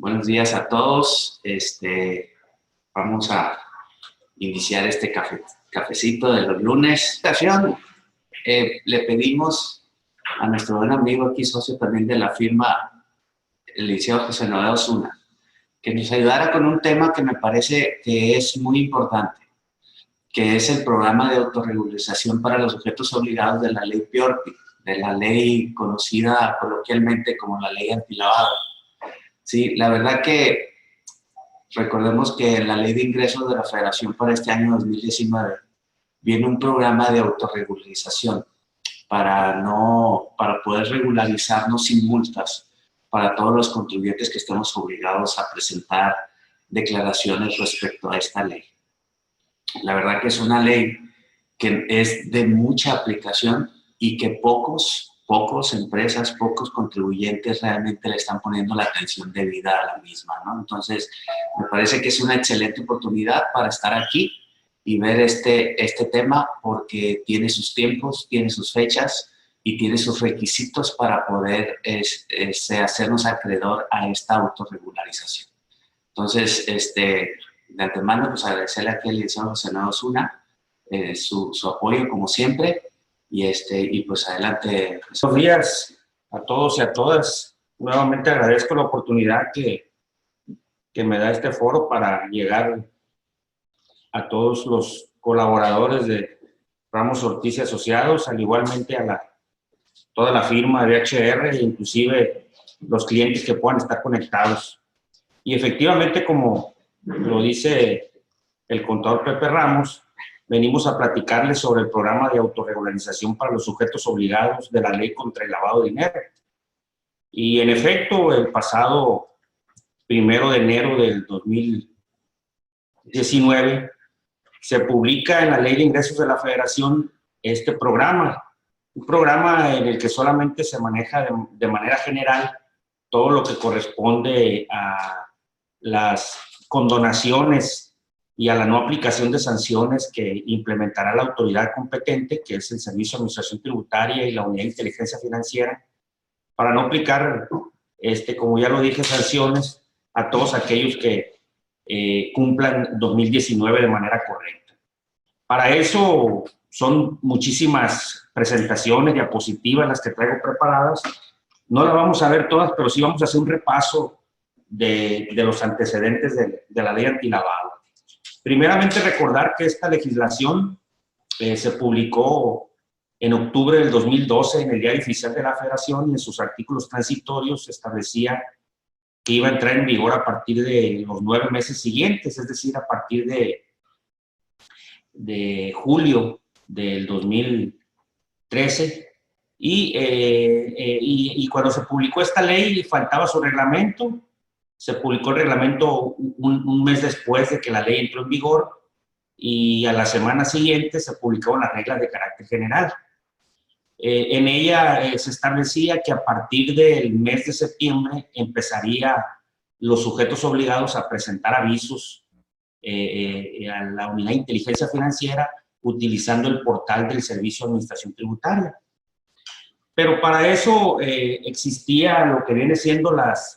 Buenos días a todos. Vamos a iniciar este cafecito de los lunes. En esta ocasión, le pedimos a nuestro buen amigo aquí, socio también de la firma, el licenciado José Noé Osuna, que nos ayudara con un tema que me parece que es muy importante, que es el programa de autorregularización para los sujetos obligados de la ley PIORPI, de la ley conocida coloquialmente como la ley antilavado. Sí, la verdad que recordemos que en la ley de ingresos de la Federación para este año 2019 viene un programa de autorregularización para poder regularizarnos sin multas para todos los contribuyentes que estemos obligados a presentar declaraciones respecto a esta ley. La verdad que es una ley que es de mucha aplicación y que pocas empresas, pocos contribuyentes realmente le están poniendo la atención debida a la misma, ¿no? Entonces, me parece que es una excelente oportunidad para estar aquí y ver este tema, porque tiene sus tiempos, tiene sus fechas y tiene sus requisitos para poder hacernos acreedor a esta autorregularización. Entonces, de antemano, pues agradecerle aquí al licenciado José Noé Osuna su apoyo, como siempre. Y pues adelante. Buenos días a todos y a todas. Nuevamente agradezco la oportunidad que me da este foro para llegar a todos los colaboradores de Ramos Ortiz y Asociados, al igualmente a toda la firma de HR e inclusive los clientes que puedan estar conectados. Y efectivamente, como lo dice el contador Pepe Ramos, venimos a platicarles sobre el programa de autorregularización para los sujetos obligados de la ley contra el lavado de dinero. Y en efecto, el pasado 1 de enero del 2019 se publica en la Ley de Ingresos de la Federación este programa, un programa en el que solamente se maneja de manera general todo lo que corresponde a las condonaciones y a la no aplicación de sanciones que implementará la autoridad competente, que es el Servicio de Administración Tributaria y la Unidad de Inteligencia Financiera, para no aplicar, como ya lo dije, sanciones a todos aquellos que cumplan 2019 de manera correcta. Para eso son muchísimas presentaciones, diapositivas las que traigo preparadas. No las vamos a ver todas, pero sí vamos a hacer un repaso de los antecedentes de la ley antilavado. Primeramente, recordar que esta legislación se publicó en octubre del 2012 en el Diario Oficial de la Federación, y en sus artículos transitorios establecía que iba a entrar en vigor a partir de los 9 meses siguientes, es decir, a partir de julio del 2013. Y cuando se publicó esta ley, faltaba su reglamento. Se publicó el reglamento un mes después de que la ley entró en vigor, y a la semana siguiente se publicaron las reglas de carácter general. En ella se establecía que a partir del mes de septiembre empezaría los sujetos obligados a presentar avisos a la Unidad de Inteligencia Financiera utilizando el portal del Servicio de Administración Tributaria. Pero para eso existía lo que viene siendo las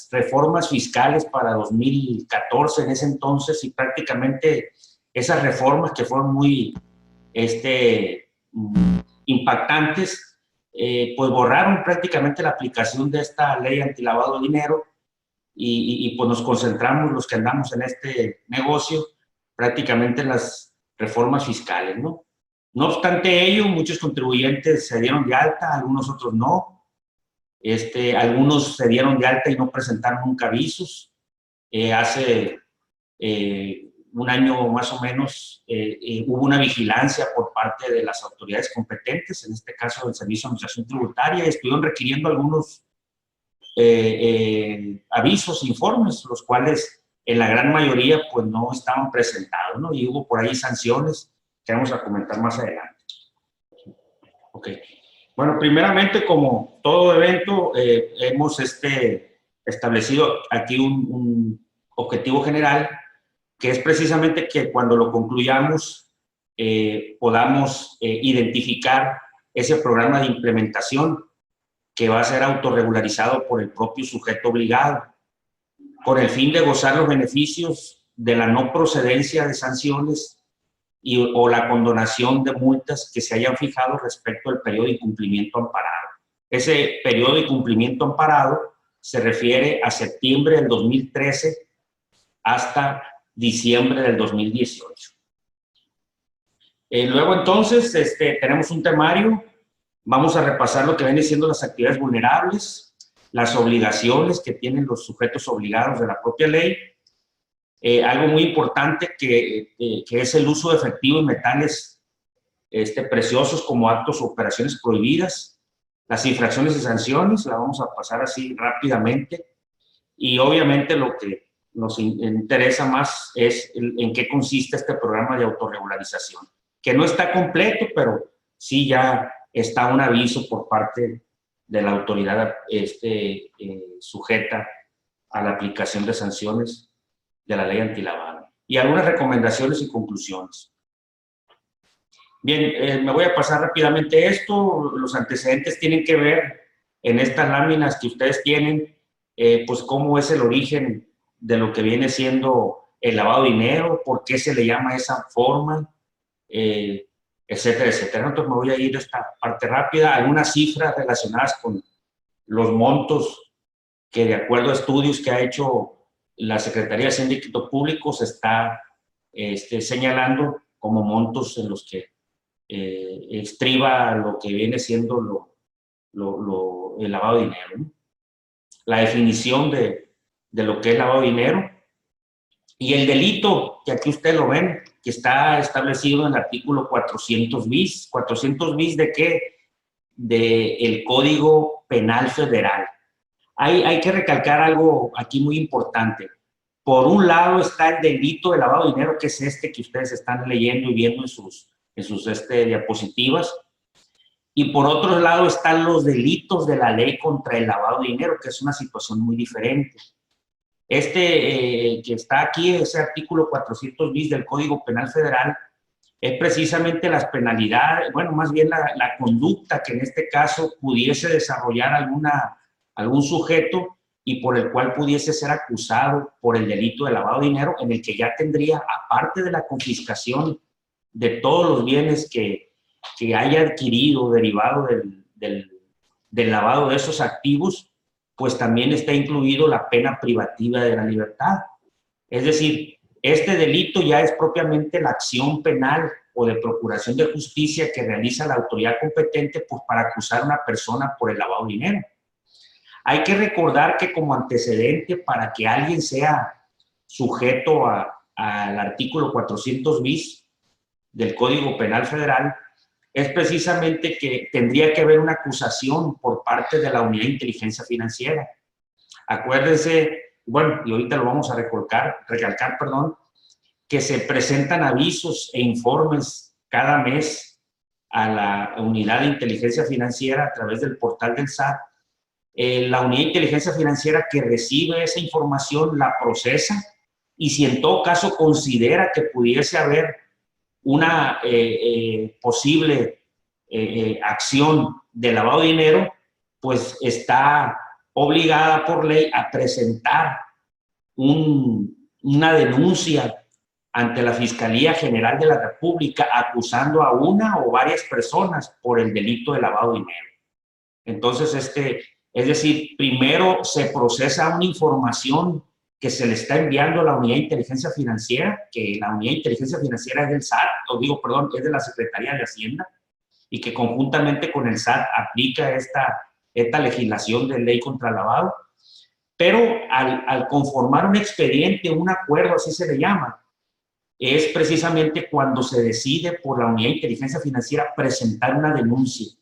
reformas fiscales para 2014 en ese entonces, y prácticamente esas reformas, que fueron muy impactantes, pues borraron prácticamente la aplicación de esta ley antilavado de dinero, y pues nos concentramos los que andamos en este negocio prácticamente en las reformas fiscales, ¿no? No obstante ello, muchos contribuyentes se dieron de alta, algunos otros no. Algunos se dieron de alta y no presentaron nunca avisos. Hace un año más o menos hubo una vigilancia por parte de las autoridades competentes, en este caso del Servicio de Administración Tributaria, y estuvieron requiriendo algunos avisos, informes, los cuales en la gran mayoría pues no estaban presentados, ¿no? Y hubo por ahí sanciones que vamos a comentar más adelante. Ok. Bueno, primeramente, como todo evento, hemos establecido aquí un objetivo general, que es precisamente que cuando lo concluyamos podamos identificar ese programa de implementación que va a ser autorregularizado por el propio sujeto obligado, con el fin de gozar los beneficios de la no procedencia de sanciones o la condonación de multas que se hayan fijado respecto al periodo de incumplimiento amparado. Ese periodo de incumplimiento amparado se refiere a septiembre del 2013 hasta diciembre del 2018. Luego entonces tenemos un temario. Vamos a repasar lo que vienen siendo las actividades vulnerables, las obligaciones que tienen los sujetos obligados de la propia ley, algo muy importante que es el uso de efectivo y metales preciosos como actos o operaciones prohibidas, las infracciones y sanciones, la vamos a pasar así rápidamente, y obviamente lo que nos interesa más es en qué consiste este programa de autorregularización, que no está completo, pero sí ya está un aviso por parte de la autoridad sujeta a la aplicación de sanciones de la ley antilavado. Y algunas recomendaciones y conclusiones. Bien, me voy a pasar rápidamente esto. Los antecedentes tienen que ver en estas láminas que ustedes tienen, pues cómo es el origen de lo que viene siendo el lavado de dinero, por qué se le llama esa forma, etcétera, etcétera. Entonces me voy a ir a esta parte rápida, algunas cifras relacionadas con los montos que de acuerdo a estudios que ha hecho la Secretaría de Hacienda y Crédito Público se está señalando como montos en los que estriba lo que viene siendo el lavado de dinero, ¿no? La definición de lo que es lavado de dinero y el delito, que aquí ustedes lo ven, que está establecido en el artículo 400 bis. ¿400 bis de qué? Del Código Penal Federal. Hay que recalcar algo aquí muy importante. Por un lado está el delito de lavado de dinero, que es que ustedes están leyendo y viendo en sus diapositivas. Y por otro lado están los delitos de la ley contra el lavado de dinero, que es una situación muy diferente. Que está aquí, ese artículo 400 bis del Código Penal Federal, es precisamente las penalidades, bueno, más bien la conducta que en este caso pudiese desarrollar algún sujeto y por el cual pudiese ser acusado por el delito de lavado de dinero, en el que ya tendría, aparte de la confiscación de todos los bienes que haya adquirido derivado del lavado de esos activos, pues también está incluido la pena privativa de la libertad. Es decir, este delito ya es propiamente la acción penal o de procuración de justicia que realiza la autoridad competente pues, para acusar a una persona por el lavado de dinero. Hay que recordar que como antecedente para que alguien sea sujeto al artículo 400 bis del Código Penal Federal es precisamente que tendría que haber una acusación por parte de la Unidad de Inteligencia Financiera. Acuérdense, bueno, y ahorita lo vamos a recalcar, que se presentan avisos e informes cada mes a la Unidad de Inteligencia Financiera a través del portal del SAT. La Unidad de Inteligencia Financiera que recibe esa información la procesa y si en todo caso considera que pudiese haber una posible acción de lavado de dinero, pues está obligada por ley a presentar una denuncia ante la Fiscalía General de la República acusando a una o varias personas por el delito de lavado de dinero. Entonces, es decir, primero se procesa una información que se le está enviando a la Unidad de Inteligencia Financiera, que la Unidad de Inteligencia Financiera es del SAT, es de la Secretaría de Hacienda, y que conjuntamente con el SAT aplica esta legislación de ley contra el lavado. Pero al conformar un expediente, un acuerdo, así se le llama, es precisamente cuando se decide por la Unidad de Inteligencia Financiera presentar una denuncia.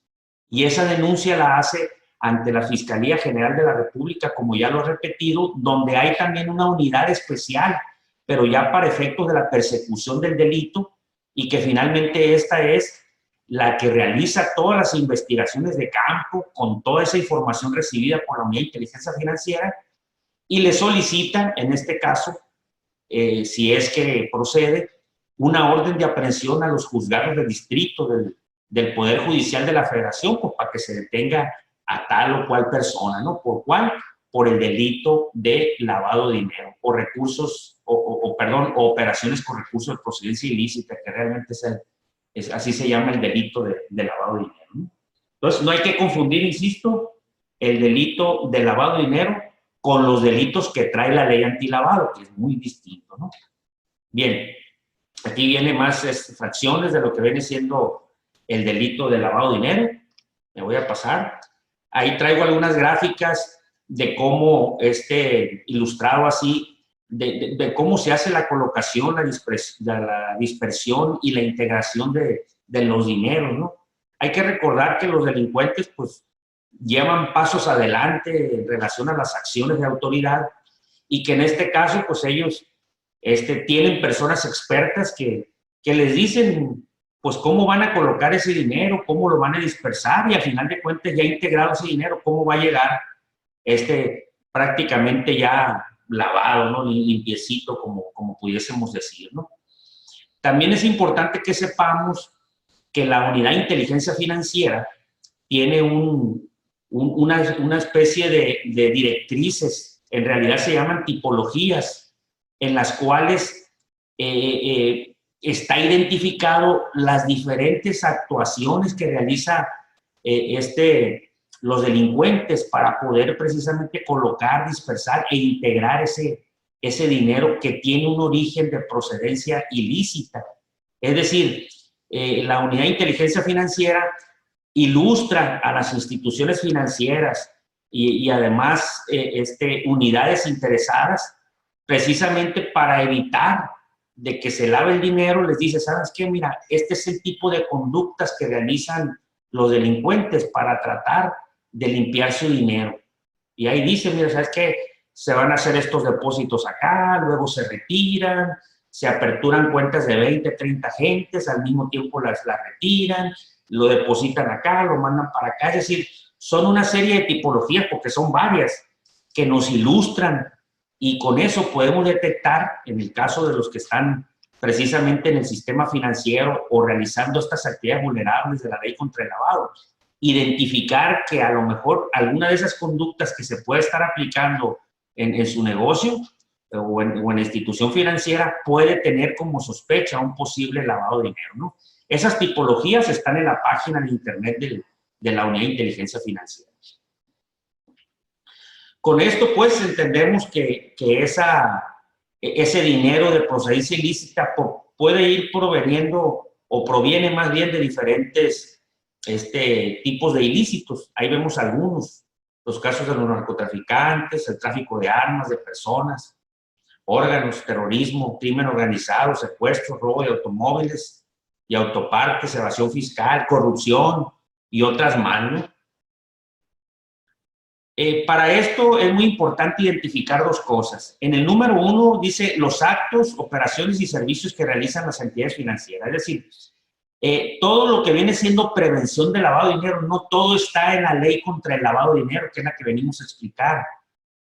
Y esa denuncia la hace ante la Fiscalía General de la República, como ya lo he repetido, donde hay también una unidad especial, pero ya para efectos de la persecución del delito, y que finalmente esta es la que realiza todas las investigaciones de campo con toda esa información recibida por la Unidad de Inteligencia Financiera y le solicitan, en este caso, si es que procede, una orden de aprehensión a los juzgados de distrito del Poder Judicial de la Federación, pues, para que se detenga a tal o cual persona, ¿no? ¿Por cuál? Por el delito de lavado de dinero, o recursos, perdón, o operaciones con recursos de procedencia ilícita, que realmente así se llama el delito de lavado de dinero, ¿no? Entonces, no hay que confundir, insisto, el delito de lavado de dinero con los delitos que trae la ley antilavado, que es muy distinto, ¿no? Bien, aquí viene más fracciones de lo que viene siendo el delito de lavado de dinero. Me voy a pasar. Ahí traigo algunas gráficas de cómo, ilustrado así, de cómo se hace la colocación, la dispersión y la integración de los dineros, ¿no? Hay que recordar que los delincuentes, pues, llevan pasos adelante en relación a las acciones de autoridad y que en este caso, pues, ellos tienen personas expertas que les dicen, pues, cómo van a colocar ese dinero, cómo lo van a dispersar, y al final de cuentas, ya integrado ese dinero, cómo va a llegar prácticamente ya lavado, ¿no? Limpiecito, como pudiésemos decir, ¿no? También es importante que sepamos que la unidad de inteligencia financiera tiene una especie de directrices, en realidad se llaman tipologías, en las cuales está identificado las diferentes actuaciones que realiza los delincuentes para poder precisamente colocar, dispersar e integrar ese dinero que tiene un origen de procedencia ilícita. Es decir, la unidad de inteligencia financiera ilustra a las instituciones financieras y además unidades interesadas precisamente para evitar de que se lave el dinero. Les dice, ¿sabes qué? Mira, este es el tipo de conductas que realizan los delincuentes para tratar de limpiar su dinero. Y ahí dice, mira, ¿sabes qué? Se van a hacer estos depósitos acá, luego se retiran, se aperturan cuentas de 20, 30 gentes, al mismo tiempo las retiran, lo depositan acá, lo mandan para acá. Es decir, son una serie de tipologías, porque son varias, que nos ilustran, y con eso podemos detectar, en el caso de los que están precisamente en el sistema financiero o realizando estas actividades vulnerables de la ley contra el lavado, identificar que a lo mejor alguna de esas conductas que se puede estar aplicando en su negocio o en institución financiera puede tener como sospecha un posible lavado de dinero, ¿no? Esas tipologías están en la página de internet de la Unidad de Inteligencia Financiera. Con esto, pues, entendemos que ese dinero de procedencia ilícita puede ir proveniendo, o proviene más bien de diferentes tipos de ilícitos. Ahí vemos algunos, los casos de los narcotraficantes, el tráfico de armas, de personas, órganos, terrorismo, crimen organizado, secuestro, robo de automóviles y autopartes, evasión fiscal, corrupción y otras más, ¿no? Para esto es muy importante identificar dos cosas. En el número 1 dice los actos, operaciones y servicios que realizan las entidades financieras. Es decir, todo lo que viene siendo prevención de lavado de dinero, no todo está en la ley contra el lavado de dinero, que es la que venimos a explicar,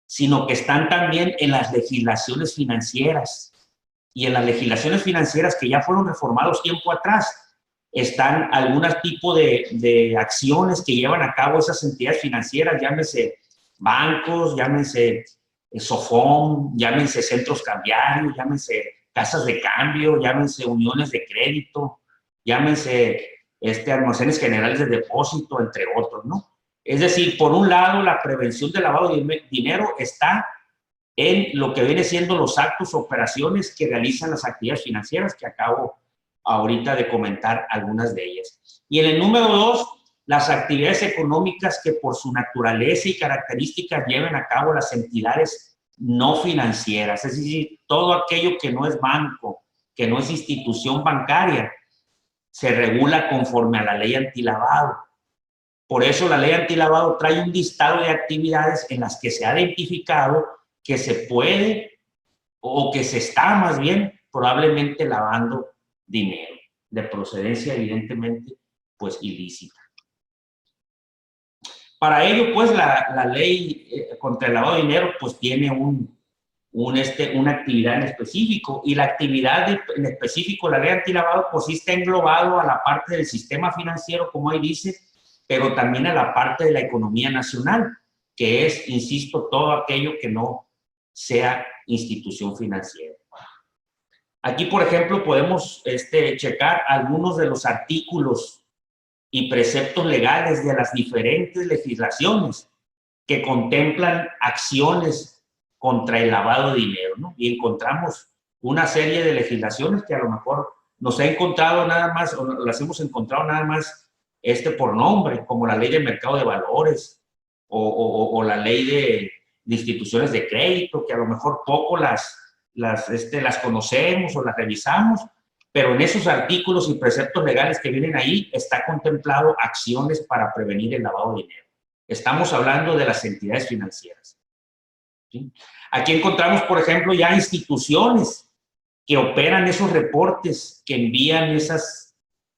sino que están también en las legislaciones financieras. Y en las legislaciones financieras que ya fueron reformados tiempo atrás, están algunos tipos de acciones que llevan a cabo esas entidades financieras, llámese bancos, llámense SOFOM, llámense centros cambiarios, llámense casas de cambio, llámense uniones de crédito, llámense almacenes generales de depósito, entre otros, ¿no? Es decir, por un lado, la prevención del lavado de dinero está en lo que viene siendo los actos o operaciones que realizan las actividades financieras, que acabo ahorita de comentar algunas de ellas. Y en el número 2, las actividades económicas que por su naturaleza y características lleven a cabo las entidades no financieras, es decir, todo aquello que no es banco, que no es institución bancaria, se regula conforme a la ley antilavado. Por eso la ley antilavado trae un listado de actividades en las que se ha identificado que se puede o que se está más bien probablemente lavando dinero de procedencia evidentemente pues ilícita. Para ello pues la ley contra el lavado de dinero pues tiene una actividad en específico, y la actividad en específico, la ley antilavado, pues sí está englobado a la parte del sistema financiero, como ahí dice, pero también a la parte de la economía nacional, que es, insisto, todo aquello que no sea institución financiera. Aquí, por ejemplo, podemos checar algunos de los artículos y preceptos legales de las diferentes legislaciones que contemplan acciones contra el lavado de dinero, ¿no? Y encontramos una serie de legislaciones que a lo mejor nos ha encontrado nada más, o las hemos encontrado nada más por nombre, como la ley de mercado de valores o la ley de instituciones de crédito, que a lo mejor poco las conocemos o las revisamos, pero en esos artículos y preceptos legales que vienen ahí está contemplado acciones para prevenir el lavado de dinero. Estamos hablando de las entidades financieras, ¿sí? Aquí encontramos, por ejemplo, ya instituciones que operan esos reportes que envían esas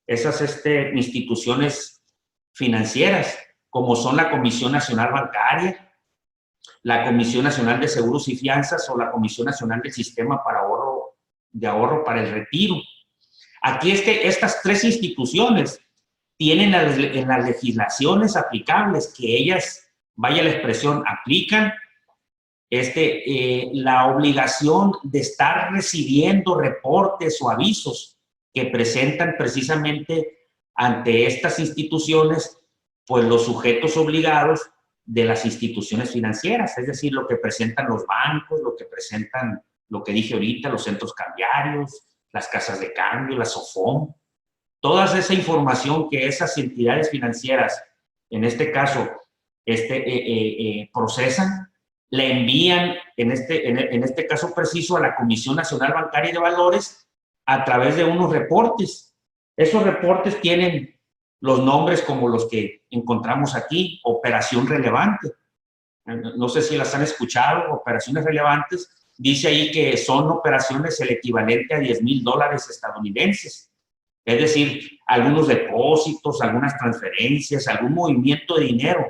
instituciones financieras, como son la Comisión Nacional Bancaria, la Comisión Nacional de Seguros y Fianzas o la Comisión Nacional del Sistema de Ahorro para el Retiro. Aquí estas tres instituciones tienen en las legislaciones aplicables que ellas, vaya la expresión, aplican la obligación de estar recibiendo reportes o avisos que presentan precisamente ante estas instituciones, pues los sujetos obligados de las instituciones financieras, es decir, lo que presentan los bancos, lo que presentan, lo que dije ahorita, los centros cambiarios, las casas de cambio, la SOFOM, toda esa información que esas entidades financieras, en este caso, procesan, la envían, en este caso preciso, a la Comisión Nacional Bancaria y de Valores a través de unos reportes. Esos reportes tienen los nombres como los que encontramos aquí, operación relevante. No sé si las han escuchado, operaciones relevantes. Dice ahí que son operaciones el equivalente a $10,000 estadounidenses. Es decir, algunos depósitos, algunas transferencias, algún movimiento de dinero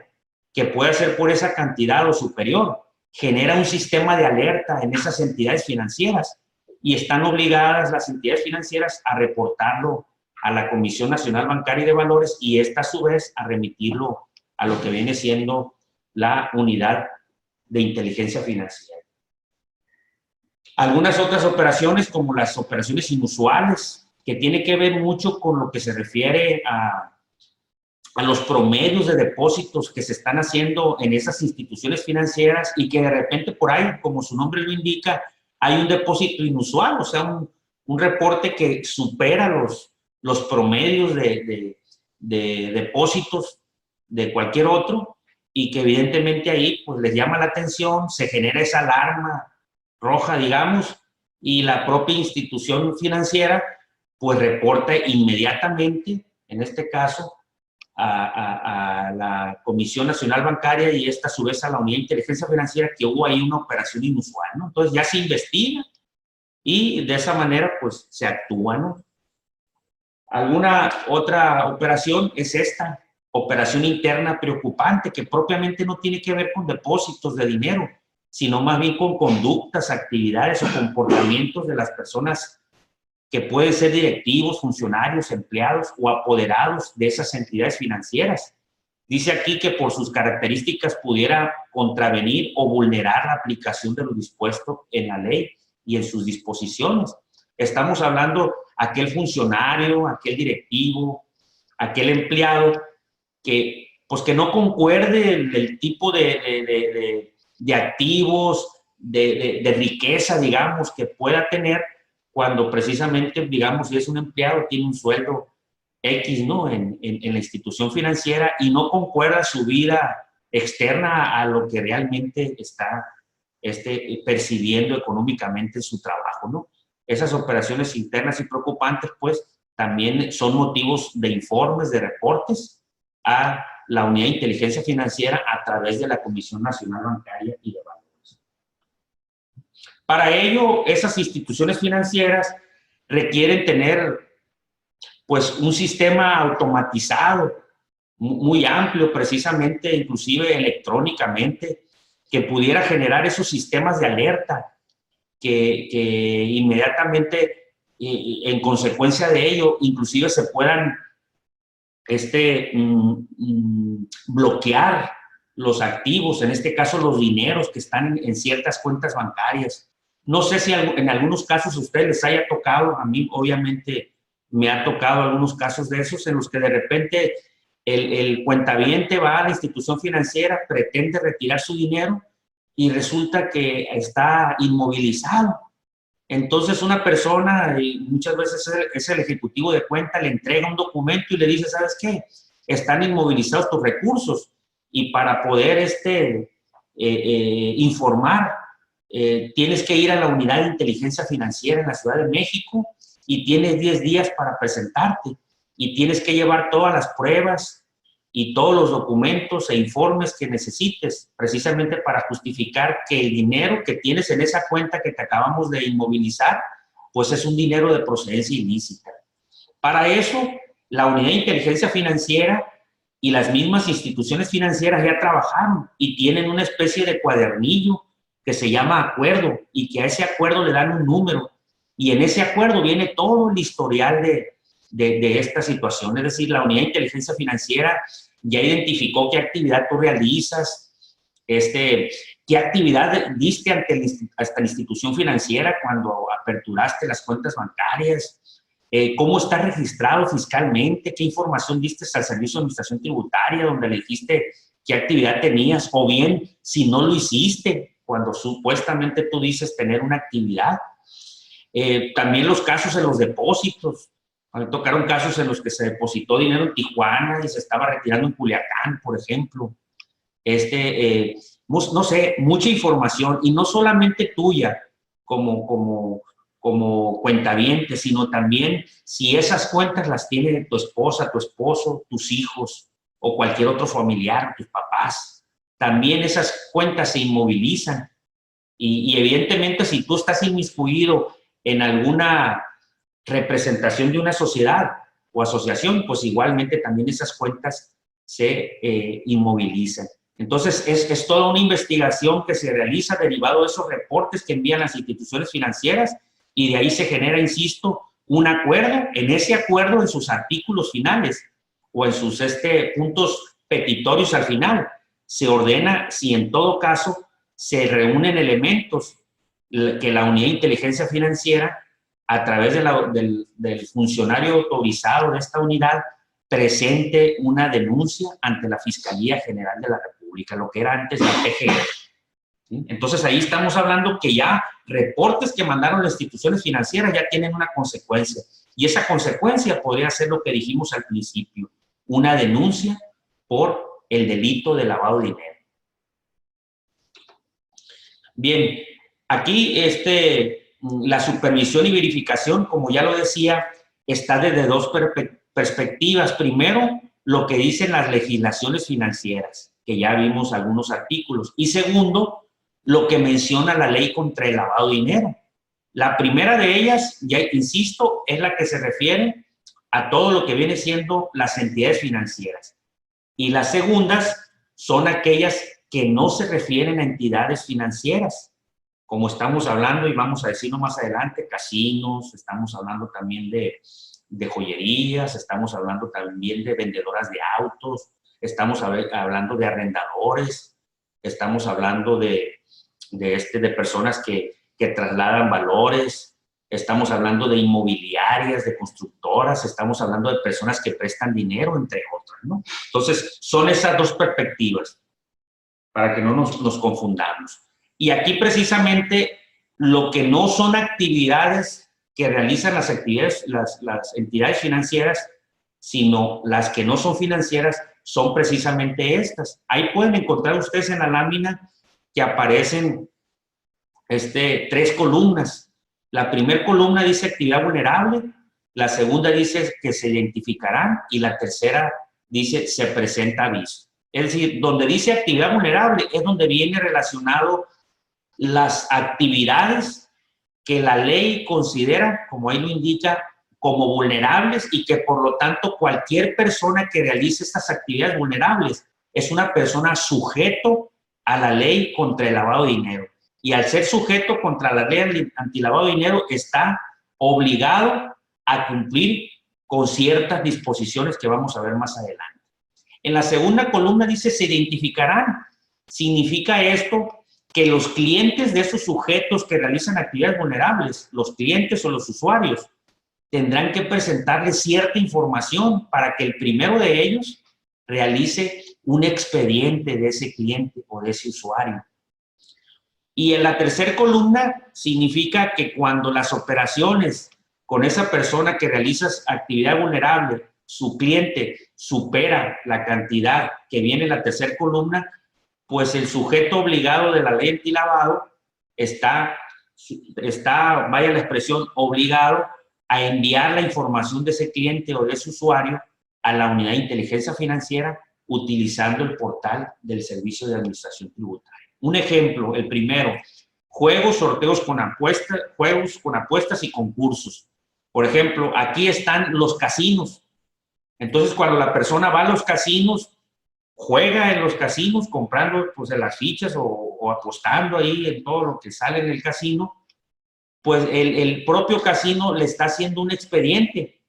que pueda ser por esa cantidad o superior, genera un sistema de alerta en esas entidades financieras y están obligadas las entidades financieras a reportarlo a la Comisión Nacional Bancaria y de Valores y esta a su vez a remitirlo a lo que viene siendo la unidad de inteligencia financiera. Algunas otras operaciones, como las operaciones inusuales, que tiene que ver mucho con lo que se refiere a los promedios de depósitos que se están haciendo en esas instituciones financieras y que de repente por ahí, como su nombre lo indica, hay un depósito inusual, o sea, un reporte que supera los promedios de depósitos de cualquier otro y que evidentemente ahí pues les llama la atención, se genera esa alarma roja, digamos, y la propia institución financiera pues reporta inmediatamente, en este caso, a la Comisión Nacional Bancaria y esta a su vez a la Unidad de Inteligencia Financiera que hubo ahí una operación inusual, ¿no? Entonces ya se investiga y de esa manera pues se actúa, ¿no? Alguna otra operación es esta, operación interna preocupante, que propiamente no tiene que ver con depósitos de dinero, sino más bien con conductas, actividades o comportamientos de las personas que pueden ser directivos, funcionarios, empleados o apoderados de esas entidades financieras. Dice aquí que por sus características pudiera contravenir o vulnerar la aplicación de lo dispuesto en la ley y en sus disposiciones. Estamos hablando aquel funcionario, aquel directivo, aquel empleado que, pues que no concuerde el tipo de activos, de riqueza, digamos, que pueda tener cuando precisamente, digamos, si es un empleado, tiene un sueldo X, ¿no? En la institución financiera y no concuerda su vida externa a lo que realmente está percibiendo económicamente en su trabajo, ¿no? Esas operaciones internas y preocupantes, pues, también son motivos de informes, de reportes a la Unidad de Inteligencia Financiera a través de la Comisión Nacional Bancaria y de Valores. Para ello, esas instituciones financieras requieren tener, pues, un sistema automatizado, muy amplio, precisamente, inclusive electrónicamente, que pudiera generar esos sistemas de alerta que inmediatamente, en consecuencia de ello, inclusive se puedan bloquear los activos, en este caso los dineros que están en ciertas cuentas bancarias. No sé si en algunos casos a ustedes les haya tocado, a mí obviamente me ha tocado algunos casos de esos en los que de repente el cuentaviente va a la institución financiera, pretende retirar su dinero y resulta que está inmovilizado. Entonces una persona, y muchas veces es el ejecutivo de cuenta, le entrega un documento y le dice, ¿sabes qué? Están inmovilizados tus recursos y para poder informar, tienes que ir a la unidad de inteligencia financiera en la Ciudad de México y tienes 10 días para presentarte y tienes que llevar todas las pruebas y todos los documentos e informes que necesites, precisamente para justificar que el dinero que tienes en esa cuenta que te acabamos de inmovilizar, pues es un dinero de procedencia ilícita. Para eso, la unidad de inteligencia financiera y las mismas instituciones financieras ya trabajaron y tienen una especie de cuadernillo que se llama acuerdo y que a ese acuerdo le dan un número y en ese acuerdo viene todo el historial de esta situación. Es decir, la unidad de inteligencia financiera ya identificó qué actividad tú realizas, qué actividad diste hasta la institución financiera cuando aperturaste las cuentas bancarias, cómo está registrado fiscalmente, qué información diste al Servicio de Administración Tributaria, donde le dijiste qué actividad tenías, o bien si no lo hiciste, cuando supuestamente tú dices tener una actividad. También los casos en los depósitos. Me tocaron casos en los que se depositó dinero en Tijuana y se estaba retirando en Culiacán, por ejemplo. No sé, mucha información, y no solamente tuya como cuentaviente, sino también si esas cuentas las tiene tu esposa, tu esposo, tus hijos o cualquier otro familiar, tus papás. También esas cuentas se inmovilizan. Y evidentemente si tú estás inmiscuido en alguna representación de una sociedad o asociación, pues igualmente también esas cuentas se inmovilizan. Entonces, es toda una investigación que se realiza derivado de esos reportes que envían las instituciones financieras y de ahí se genera, insisto, un acuerdo. En ese acuerdo, en sus artículos finales o en sus puntos petitorios al final, se ordena si en todo caso se reúnen elementos que la unidad de inteligencia financiera, a través del funcionario autorizado de esta unidad, presente una denuncia ante la Fiscalía General de la República, lo que era antes la PGR. ¿Sí? Entonces ahí estamos hablando que ya reportes que mandaron las instituciones financieras ya tienen una consecuencia, y esa consecuencia podría ser lo que dijimos al principio, una denuncia por el delito de lavado de dinero. Bien, aquí la supervisión y verificación, como ya lo decía, está desde dos perspectivas. Primero, lo que dicen las legislaciones financieras, que ya vimos algunos artículos. Y segundo, lo que menciona la ley contra el lavado de dinero. La primera de ellas, ya insisto, es la que se refiere a todo lo que viene siendo las entidades financieras. Y las segundas son aquellas que no se refieren a entidades financieras, como estamos hablando y vamos a decirlo más adelante, casinos, estamos hablando también de joyerías, estamos hablando también de vendedoras de autos, estamos hablando de arrendadores, estamos hablando de personas que trasladan valores, estamos hablando de inmobiliarias, de constructoras, estamos hablando de personas que prestan dinero, entre otras, ¿no? Entonces, son esas dos perspectivas, para que no nos confundamos. Y aquí precisamente lo que no son actividades que realizan las entidades financieras, sino las que no son financieras, son precisamente estas. Ahí pueden encontrar ustedes en la lámina que aparecen 3 columnas. La primera columna dice actividad vulnerable, la segunda dice que se identificarán y la tercera dice se presenta aviso. Es decir, donde dice actividad vulnerable es donde viene relacionado las actividades que la ley considera, como ahí lo indica, como vulnerables y que por lo tanto cualquier persona que realice estas actividades vulnerables es una persona sujeto a la ley contra el lavado de dinero. Y al ser sujeto contra la ley antilavado de dinero está obligado a cumplir con ciertas disposiciones que vamos a ver más adelante. En la segunda columna dice, se identificarán. Significa esto que los clientes de esos sujetos que realizan actividades vulnerables, los clientes o los usuarios, tendrán que presentarles cierta información para que el primero de ellos realice un expediente de ese cliente o de ese usuario. Y en la tercera columna significa que cuando las operaciones con esa persona que realiza actividad vulnerable, su cliente, supera la cantidad que viene en la tercera columna, pues el sujeto obligado de la ley antilavado está, vaya la expresión, obligado a enviar la información de ese cliente o de ese usuario a la unidad de inteligencia financiera utilizando el portal del Servicio de Administración Tributaria. Un ejemplo, el primero, juegos, sorteos con apuestas, juegos con apuestas y concursos. Por ejemplo, aquí están los casinos. Entonces, cuando la persona va a los casinos, juega en los casinos comprando pues, en las fichas o apostando ahí en todo lo que sale en el casino, pues el propio casino le está haciendo un expediente.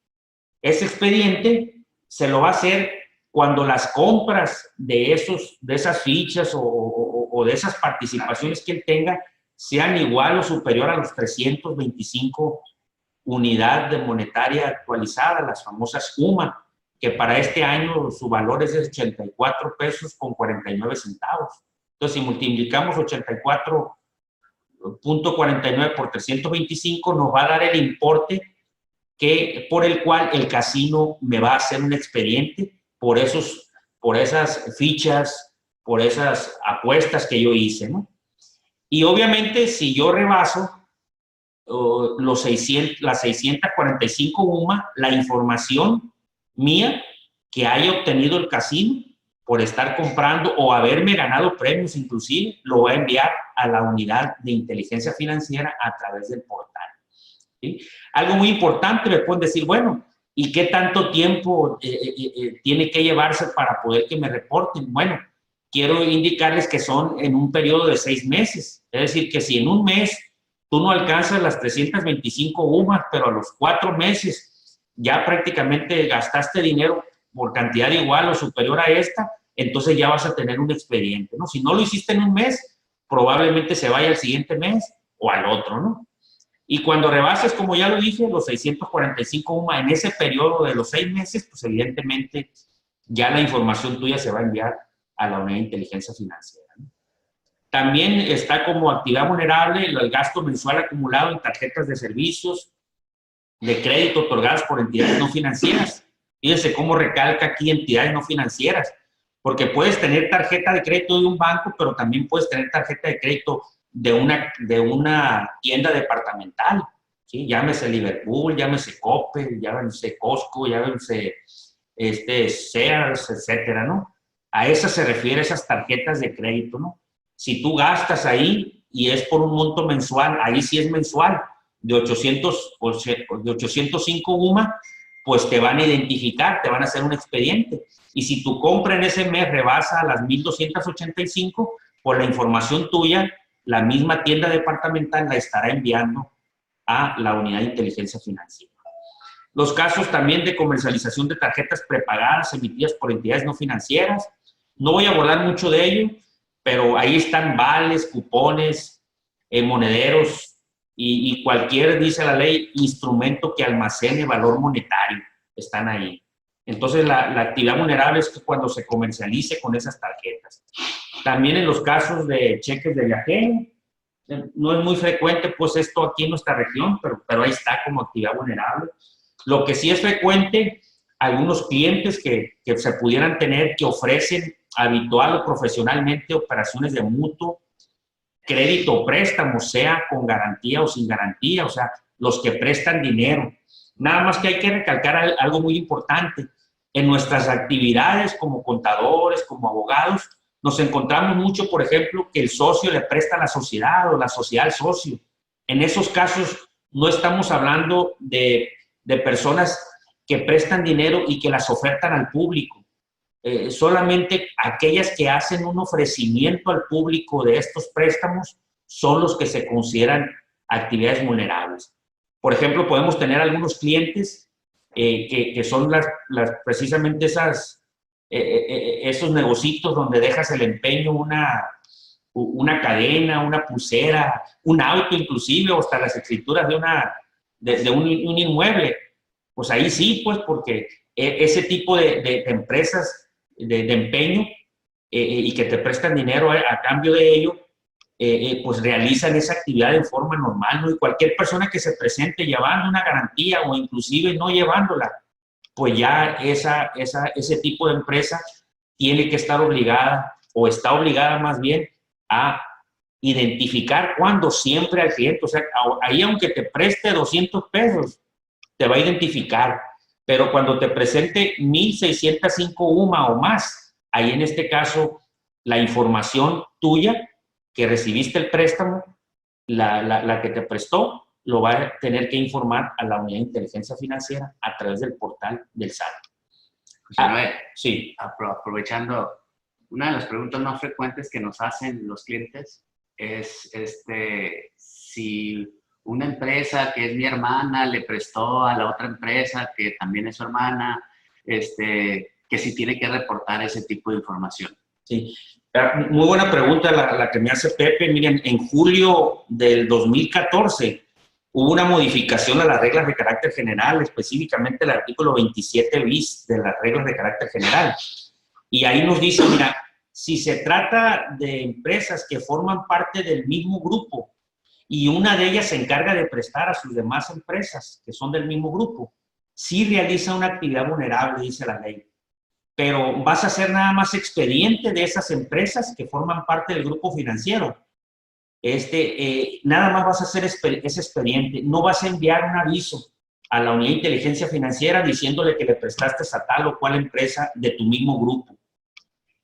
Ese expediente se lo va a hacer cuando las compras de esas fichas o de esas participaciones que él tenga sean igual o superior a los 325 unidades de monetaria actualizada, las famosas UMA, que para este año su valor es de 84 pesos con 49 centavos. Entonces, si multiplicamos 84.49 por 325, nos va a dar el importe por el cual el casino me va a hacer un expediente por esas fichas, por esas apuestas que yo hice, ¿no? Y obviamente, si yo rebaso las 645 UMA, la información mía que haya obtenido el casino por estar comprando o haberme ganado premios inclusive, lo va a enviar a la unidad de inteligencia financiera a través del portal. ¿Sí? Algo muy importante, me pueden decir, bueno, ¿y qué tanto tiempo tiene que llevarse para poder que me reporten? Bueno, quiero indicarles que son en un periodo de 6 meses. Es decir, que si en un mes tú no alcanzas las 325 UMAS, pero a los 4 meses ya prácticamente gastaste dinero por cantidad igual o superior a esta, entonces ya vas a tener un expediente, ¿no? Si no lo hiciste en un mes, probablemente se vaya al siguiente mes o al otro, ¿no? Y cuando rebases, como ya lo dije, los 645 UMA en ese periodo de los 6 meses, pues evidentemente ya la información tuya se va a enviar a la unidad de inteligencia financiera, ¿no? También está como actividad vulnerable el gasto mensual acumulado en tarjetas de servicios de crédito otorgadas por entidades no financieras. Fíjense cómo recalca aquí entidades no financieras, porque puedes tener tarjeta de crédito de un banco, pero también puedes tener tarjeta de crédito de una tienda departamental, ¿sí? Llámese Liverpool, llámese Coppel, llámese Costco, llámese Sears, etcétera, ¿no? A esas se refiere esas tarjetas de crédito, ¿no? Si tú gastas ahí y es por un monto mensual, ahí sí es mensual, de 805 UMA, pues te van a identificar, te van a hacer un expediente. Y si tu compra en ese mes rebasa las 1.285, pues la información tuya, la misma tienda departamental la estará enviando a la unidad de inteligencia financiera. Los casos también de comercialización de tarjetas prepagadas emitidas por entidades no financieras. No voy a abordar mucho de ello, pero ahí están vales, cupones, monederos y cualquier, dice la ley, instrumento que almacene valor monetario. Están ahí. Entonces, la actividad vulnerable es que cuando se comercialice con esas tarjetas. También en los casos de cheques de viajero, no es muy frecuente pues esto aquí en nuestra región, pero ahí está como actividad vulnerable. Lo que sí es frecuente, algunos clientes que se pudieran tener que ofrecen habitual o profesionalmente operaciones de mutuo, crédito o préstamo, sea con garantía o sin garantía, o sea, los que prestan dinero. Nada más que hay que recalcar algo muy importante. En nuestras actividades como contadores, como abogados, nos encontramos mucho, por ejemplo, que el socio le presta a la sociedad o la sociedad al socio. En esos casos no estamos hablando de personas que prestan dinero y que las ofertan al público. Solamente aquellas que hacen un ofrecimiento al público de estos préstamos son los que se consideran actividades vulnerables. Por ejemplo, podemos tener algunos clientes que son precisamente esos negocios donde dejas el empeño, una cadena, una pulsera, un auto inclusive, o hasta las escrituras de un inmueble. Pues ahí sí, pues porque ese tipo de empresas de empeño y que te prestan dinero a cambio de ello, pues realizan esa actividad de forma normal, ¿no? Y cualquier persona que se presente llevando una garantía o inclusive no llevándola, pues ya ese tipo de empresa tiene que estar obligada, o está obligada más bien, a identificar cuando siempre al cliente. O sea, ahí aunque te preste 200 pesos, te va a identificar, pero cuando te presente 1,605 UMA o más, ahí en este caso la información tuya que recibiste el préstamo, la que te prestó, lo va a tener que informar a la Unidad de Inteligencia Financiera a través del portal del SAT. José Noé, sí. Aprovechando, una de las preguntas más frecuentes que nos hacen los clientes es si una empresa que es mi hermana le prestó a la otra empresa que también es su hermana, que si tiene que reportar ese tipo de información. Sí, muy buena pregunta la que me hace Pepe. Miren, en julio del 2014 hubo una modificación a las reglas de carácter general, específicamente el artículo 27 bis de las reglas de carácter general. Y ahí nos dice, mira, si se trata de empresas que forman parte del mismo grupo y una de ellas se encarga de prestar a sus demás empresas que son del mismo grupo, sí realiza una actividad vulnerable, dice la ley. Pero vas a hacer nada más expediente de esas empresas que forman parte del grupo financiero. Nada más vas a hacer ese expediente. No vas a enviar un aviso a la Unidad de Inteligencia Financiera diciéndole que le prestaste a tal o cual empresa de tu mismo grupo.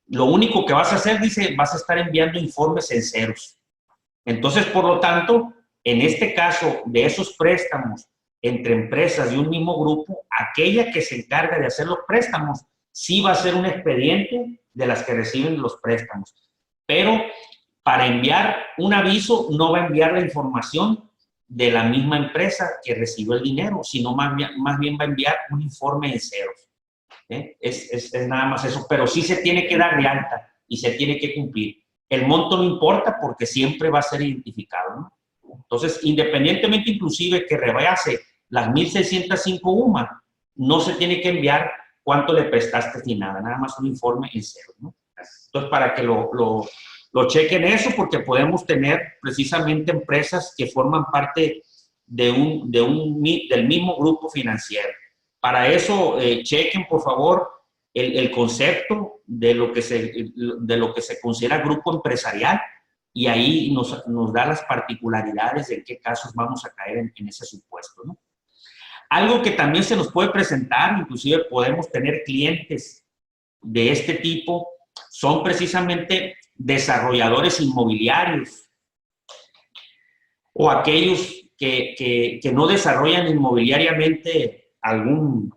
Lo único que vas a hacer, dice, vas a estar enviando informes en ceros. Entonces, por lo tanto, en este caso de esos préstamos entre empresas de un mismo grupo, aquella que se encarga de hacer los préstamos sí va a ser un expediente de las que reciben los préstamos. Pero para enviar un aviso no va a enviar la información de la misma empresa que recibió el dinero, sino más bien va a enviar un informe en ceros. Es nada más eso, pero sí se tiene que dar de alta y se tiene que cumplir. El monto no importa porque siempre va a ser identificado, ¿no? Entonces, independientemente inclusive que rebase las 1,605 UMA, no se tiene que enviar cuánto le prestaste ni nada más un informe en cero, ¿no? Entonces, para que lo chequen eso, porque podemos tener precisamente empresas que forman parte del mismo grupo financiero. Para eso, chequen, por favor, el concepto de lo que se considera grupo empresarial, y ahí nos da las particularidades de en qué casos vamos a caer en ese supuesto, ¿no? Algo que también se nos puede presentar, inclusive podemos tener clientes de este tipo, son precisamente desarrolladores inmobiliarios o aquellos que no desarrollan inmobiliariamente algún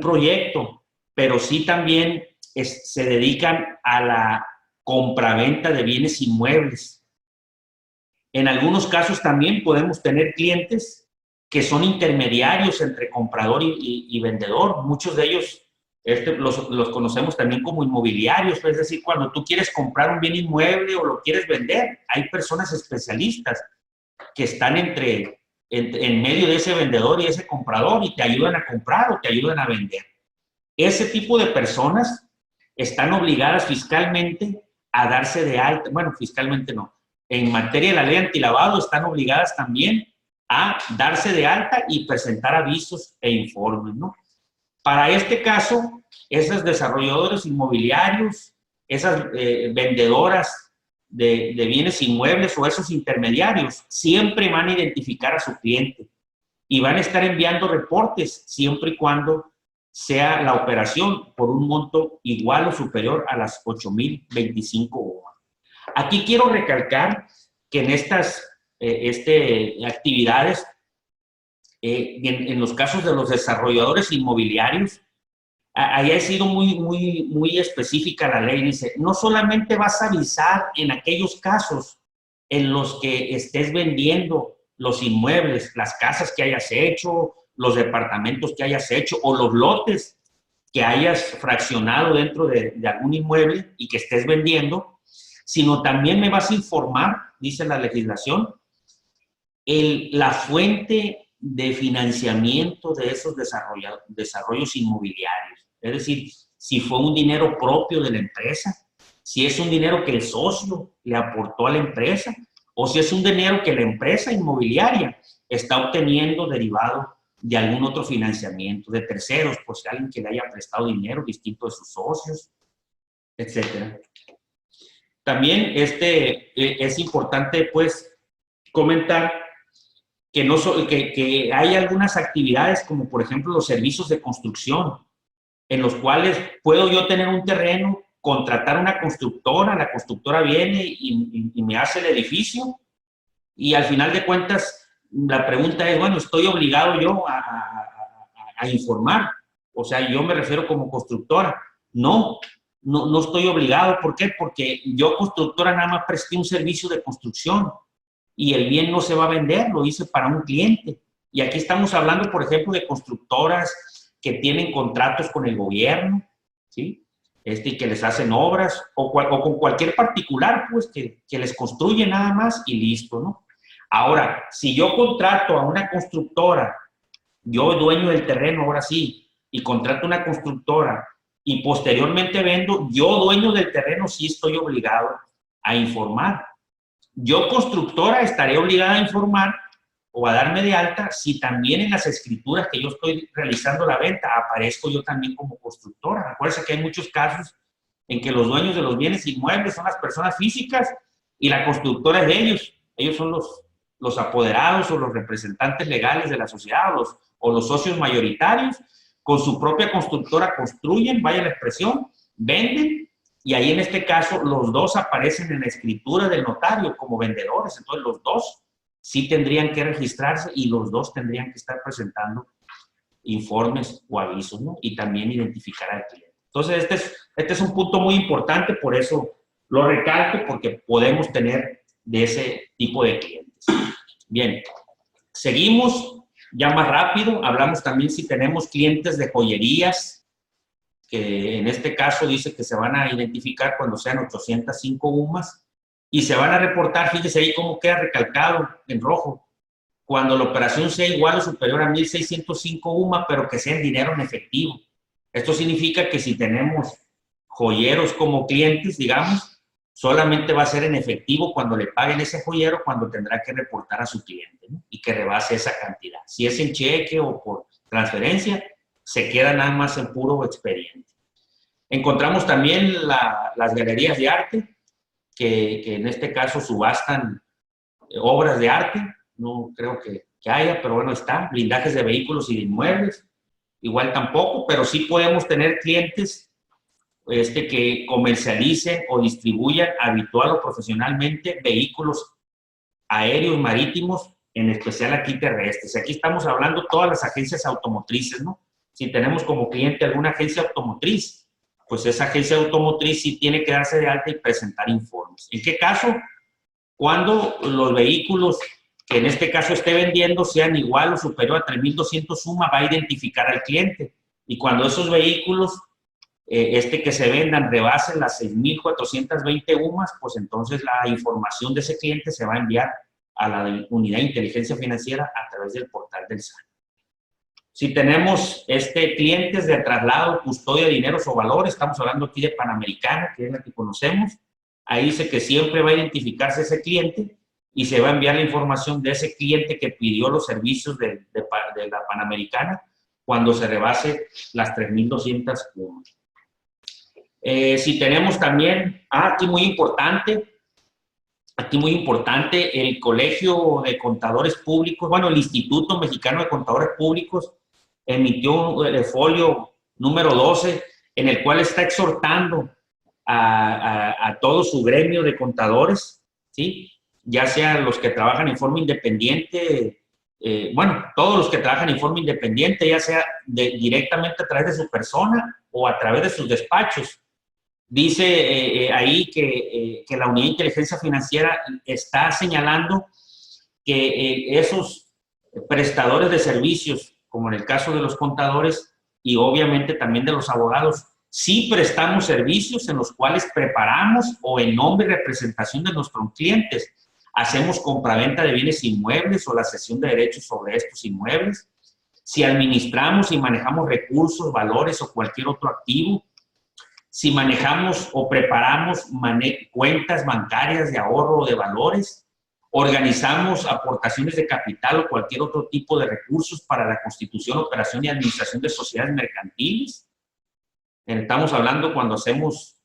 proyecto, pero sí también se dedican a la compraventa de bienes inmuebles. En algunos casos también podemos tener clientes que son intermediarios entre comprador y vendedor. Muchos de ellos los conocemos también como inmobiliarios, es decir, cuando tú quieres comprar un bien inmueble o lo quieres vender, hay personas especialistas que están en medio de ese vendedor y ese comprador y te ayudan a comprar o te ayudan a vender. Ese tipo de personas están obligadas fiscalmente a darse de alta. Bueno, fiscalmente no. En materia de la ley antilavado están obligadas también a darse de alta y presentar avisos e informes, ¿no? Para este caso, esos desarrolladores inmobiliarios, esas vendedoras de bienes inmuebles o esos intermediarios, siempre van a identificar a su cliente y van a estar enviando reportes siempre y cuando sea la operación por un monto igual o superior a las 8,025 UMA. Aquí quiero recalcar que en estas actividades, en los casos de los desarrolladores inmobiliarios, ahí ha sido muy específica la ley. Dice, no solamente vas a avisar en aquellos casos en los que estés vendiendo los inmuebles, las casas que hayas hecho los departamentos que hayas hecho o los lotes que hayas fraccionado dentro de algún inmueble y que estés vendiendo, sino también me vas a informar, dice la legislación, la fuente de financiamiento de esos desarrollos inmobiliarios. Es decir, si fue un dinero propio de la empresa, si es un dinero que el socio le aportó a la empresa, o si es un dinero que la empresa inmobiliaria está obteniendo derivado de algún otro financiamiento, de terceros, pues alguien que le haya prestado dinero distinto de sus socios, etc. También es importante, pues, comentar que, que hay algunas actividades, como por ejemplo los servicios de construcción, en los cuales puedo yo tener un terreno, contratar una constructora, la constructora viene y me hace el edificio, y al final de cuentas, la pregunta es, bueno, ¿estoy obligado yo a informar? O sea, yo me refiero como constructora. No estoy obligado. ¿Por qué? Porque yo, constructora, nada más presté un servicio de construcción y el bien no se va a vender, lo hice para un cliente. Y aquí estamos hablando, por ejemplo, de constructoras que tienen contratos con el gobierno, ¿sí? Y que les hacen obras, o con cualquier particular, pues, que les construye nada más y listo, ¿no? Ahora, si yo contrato a una constructora, yo dueño del terreno, ahora sí, y contrato una constructora, y posteriormente vendo, yo dueño del terreno sí estoy obligado a informar. Yo, constructora, estaré obligada a informar o a darme de alta si también en las escrituras que yo estoy realizando la venta aparezco yo también como constructora. Acuérdense que hay muchos casos en que los dueños de los bienes inmuebles son las personas físicas y la constructora es de ellos. Ellos son los apoderados o los representantes legales de la sociedad o los socios mayoritarios. Con su propia constructora construyen, vaya la expresión, venden, y ahí en este caso los dos aparecen en la escritura del notario como vendedores. Entonces los dos sí tendrían que registrarse y los dos tendrían que estar presentando informes o avisos, ¿no? Y también identificar al cliente. Entonces este es un punto muy importante, por eso lo recalco, porque podemos tener de ese tipo de clientes. Bien, seguimos ya más rápido. Hablamos también si tenemos clientes de joyerías, que en este caso dice que se van a identificar cuando sean 805 UMAS y se van a reportar. Fíjese ahí cómo queda recalcado en rojo, cuando la operación sea igual o superior a 1,605 UMA, pero que sea en dinero en efectivo. Esto significa que si tenemos joyeros como clientes, digamos, solamente va a ser en efectivo cuando le paguen ese joyero, cuando tendrá que reportar a su cliente, ¿no? Y que rebase esa cantidad. Si es en cheque o por transferencia, se queda nada más en puro expediente. Encontramos también las galerías de arte, que en este caso subastan obras de arte. No creo que haya, pero bueno, está. Blindajes de vehículos y de inmuebles, igual tampoco, pero sí podemos tener clientes que comercialicen o distribuyan habitual o profesionalmente vehículos aéreos, marítimos, en especial aquí terrestres. Aquí estamos hablando de todas las agencias automotrices, ¿no? Si tenemos como cliente alguna agencia automotriz, pues esa agencia automotriz sí tiene que darse de alta y presentar informes. ¿En qué caso? Cuando los vehículos que en este caso esté vendiendo sean igual o superior a 3,200 UMA, va a identificar al cliente. Y cuando esos vehículos que se vendan rebasen las 6,420 UMAS, pues entonces la información de ese cliente se va a enviar a la unidad de inteligencia financiera a través del portal del SAT. Si tenemos clientes de traslado, custodia de dineros o valores, estamos hablando aquí de Panamericana, que es la que conocemos, ahí dice que siempre va a identificarse ese cliente y se va a enviar la información de ese cliente que pidió los servicios de la Panamericana cuando se rebase las 3,200 UMAS. Si tenemos también, aquí muy importante, el Colegio de Contadores Públicos, bueno, el Instituto Mexicano de Contadores Públicos emitió el folio número 12, en el cual está exhortando a todo su gremio de contadores, ¿sí? Ya sean los que trabajan en forma independiente, todos los que trabajan en forma independiente, ya sea directamente a través de su persona o a través de sus despachos. Dice ahí que la Unidad de Inteligencia Financiera está señalando que esos prestadores de servicios como en el caso de los contadores y obviamente también de los abogados, sí prestamos servicios en los cuales preparamos o en nombre y representación de nuestros clientes hacemos compraventa de bienes inmuebles o la cesión de derechos sobre estos inmuebles. Si administramos y manejamos recursos, valores o cualquier otro activo, si manejamos o preparamos cuentas bancarias de ahorro o de valores, organizamos aportaciones de capital o cualquier otro tipo de recursos para la constitución, operación y administración de sociedades mercantiles. Estamos hablando cuando hacemos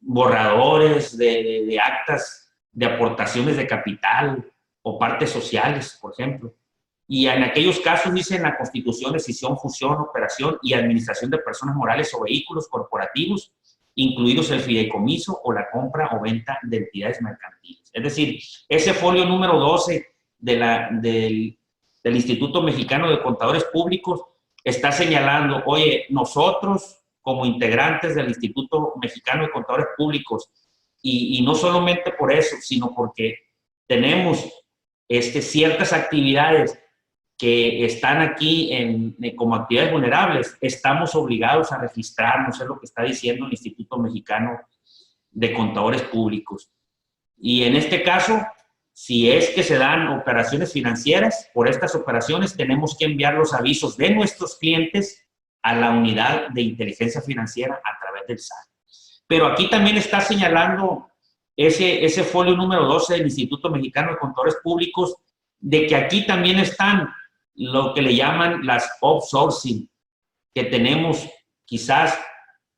borradores de actas de aportaciones de capital o partes sociales, por ejemplo. Y en aquellos casos dice en la Constitución escisión, fusión, operación y administración de personas morales o vehículos corporativos, incluidos el fideicomiso o la compra o venta de entidades mercantiles. Es decir, ese folio número 12 del Instituto Mexicano de Contadores Públicos está señalando, oye, nosotros como integrantes del Instituto Mexicano de Contadores Públicos, y no solamente por eso, sino porque tenemos ciertas actividades que están aquí como actividades vulnerables, estamos obligados a registrarnos, es lo que está diciendo el Instituto Mexicano de Contadores Públicos. Y en este caso, si es que se dan operaciones financieras, por estas operaciones tenemos que enviar los avisos de nuestros clientes a la unidad de inteligencia financiera a través del SAT. Pero aquí también está señalando ese folio número 12 del Instituto Mexicano de Contadores Públicos, de que aquí también están lo que le llaman las outsourcing, que tenemos quizás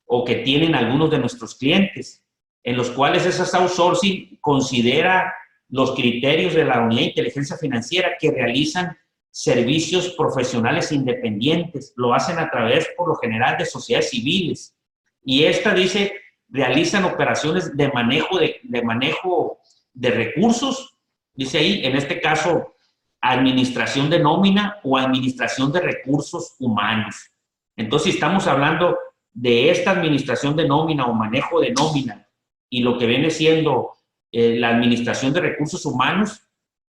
o que tienen algunos de nuestros clientes, en los cuales esas outsourcing considera los criterios de la unidad de inteligencia financiera que realizan servicios profesionales independientes, lo hacen a través, por lo general, de sociedades civiles. Y esta dice, realizan operaciones de manejo de recursos, dice ahí, en este caso, administración de nómina o administración de recursos humanos. Entonces, si estamos hablando de esta administración de nómina o manejo de nómina y lo que viene siendo la administración de recursos humanos,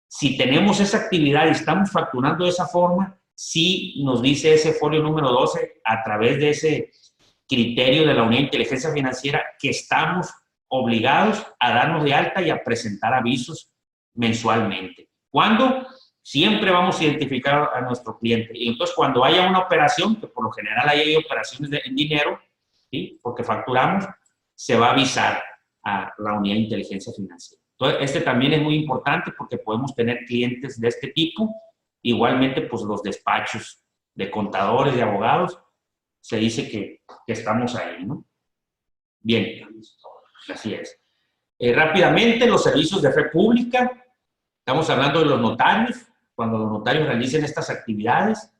si tenemos esa actividad y estamos facturando de esa forma, sí nos dice ese folio número 12 a través de ese criterio de la unidad de inteligencia financiera que estamos obligados a darnos de alta y a presentar avisos mensualmente. ¿Cuándo? Siempre vamos a identificar a nuestro cliente. Y entonces, cuando haya una operación, que por lo general hay operaciones en dinero, ¿sí?, porque facturamos, se va a avisar a la unidad de inteligencia financiera. Entonces, también es muy importante porque podemos tener clientes de este tipo. Igualmente, pues los despachos de contadores, de abogados, se dice que estamos ahí, ¿no? Bien, así es. Rápidamente, los servicios de fe pública. Estamos hablando de los notarios, cuando los notarios realicen estas actividades.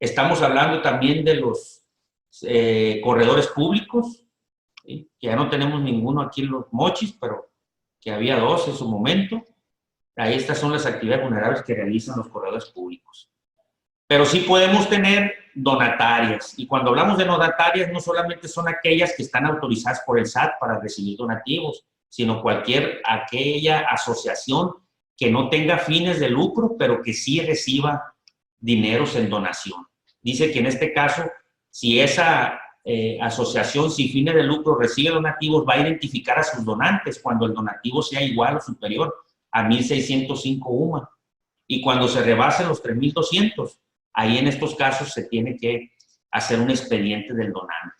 Estamos hablando también de los corredores públicos, ¿sí?, que ya no tenemos ninguno aquí en Los Mochis, pero que había dos en su momento. Ahí estas son las actividades vulnerables que realizan los corredores públicos. Pero sí podemos tener donatarias. Y cuando hablamos de donatarias, no solamente son aquellas que están autorizadas por el SAT para recibir donativos, sino aquella asociación que no tenga fines de lucro, pero que sí reciba dineros en donación. Dice que en este caso, si esa asociación sin fines de lucro recibe donativos, va a identificar a sus donantes cuando el donativo sea igual o superior a 1,605 UMA. Y cuando se rebasen los 3,200, ahí en estos casos se tiene que hacer un expediente del donante.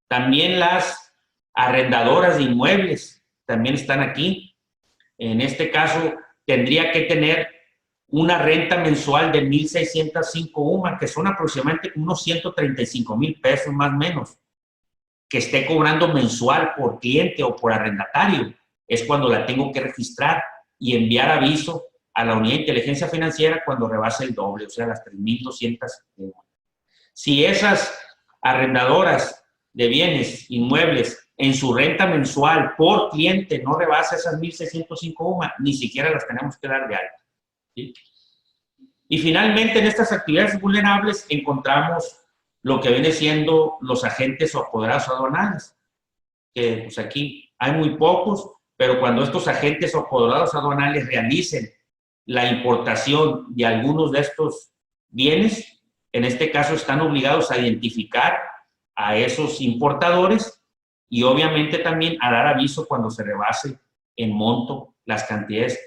También las arrendadoras de inmuebles también están aquí. En este caso, tendría que tener una renta mensual de 1,605 UMA, que son aproximadamente unos 135,000 pesos más o menos, que esté cobrando mensual por cliente o por arrendatario. Es cuando la tengo que registrar y enviar aviso a la unidad de inteligencia financiera cuando rebase el doble, o sea, las 3,200 UMA. Si esas arrendadoras de bienes inmuebles en su renta mensual por cliente no rebasa esas 1,605 UMA, ni siquiera las tenemos que dar de alta, ¿sí? Y finalmente, en estas actividades vulnerables encontramos lo que viene siendo los agentes o apoderados aduanales, que pues aquí hay muy pocos, pero cuando estos agentes o apoderados aduanales realicen la importación de algunos de estos bienes, en este caso están obligados a identificar a esos importadores y obviamente también a dar aviso cuando se rebase en monto las cantidades,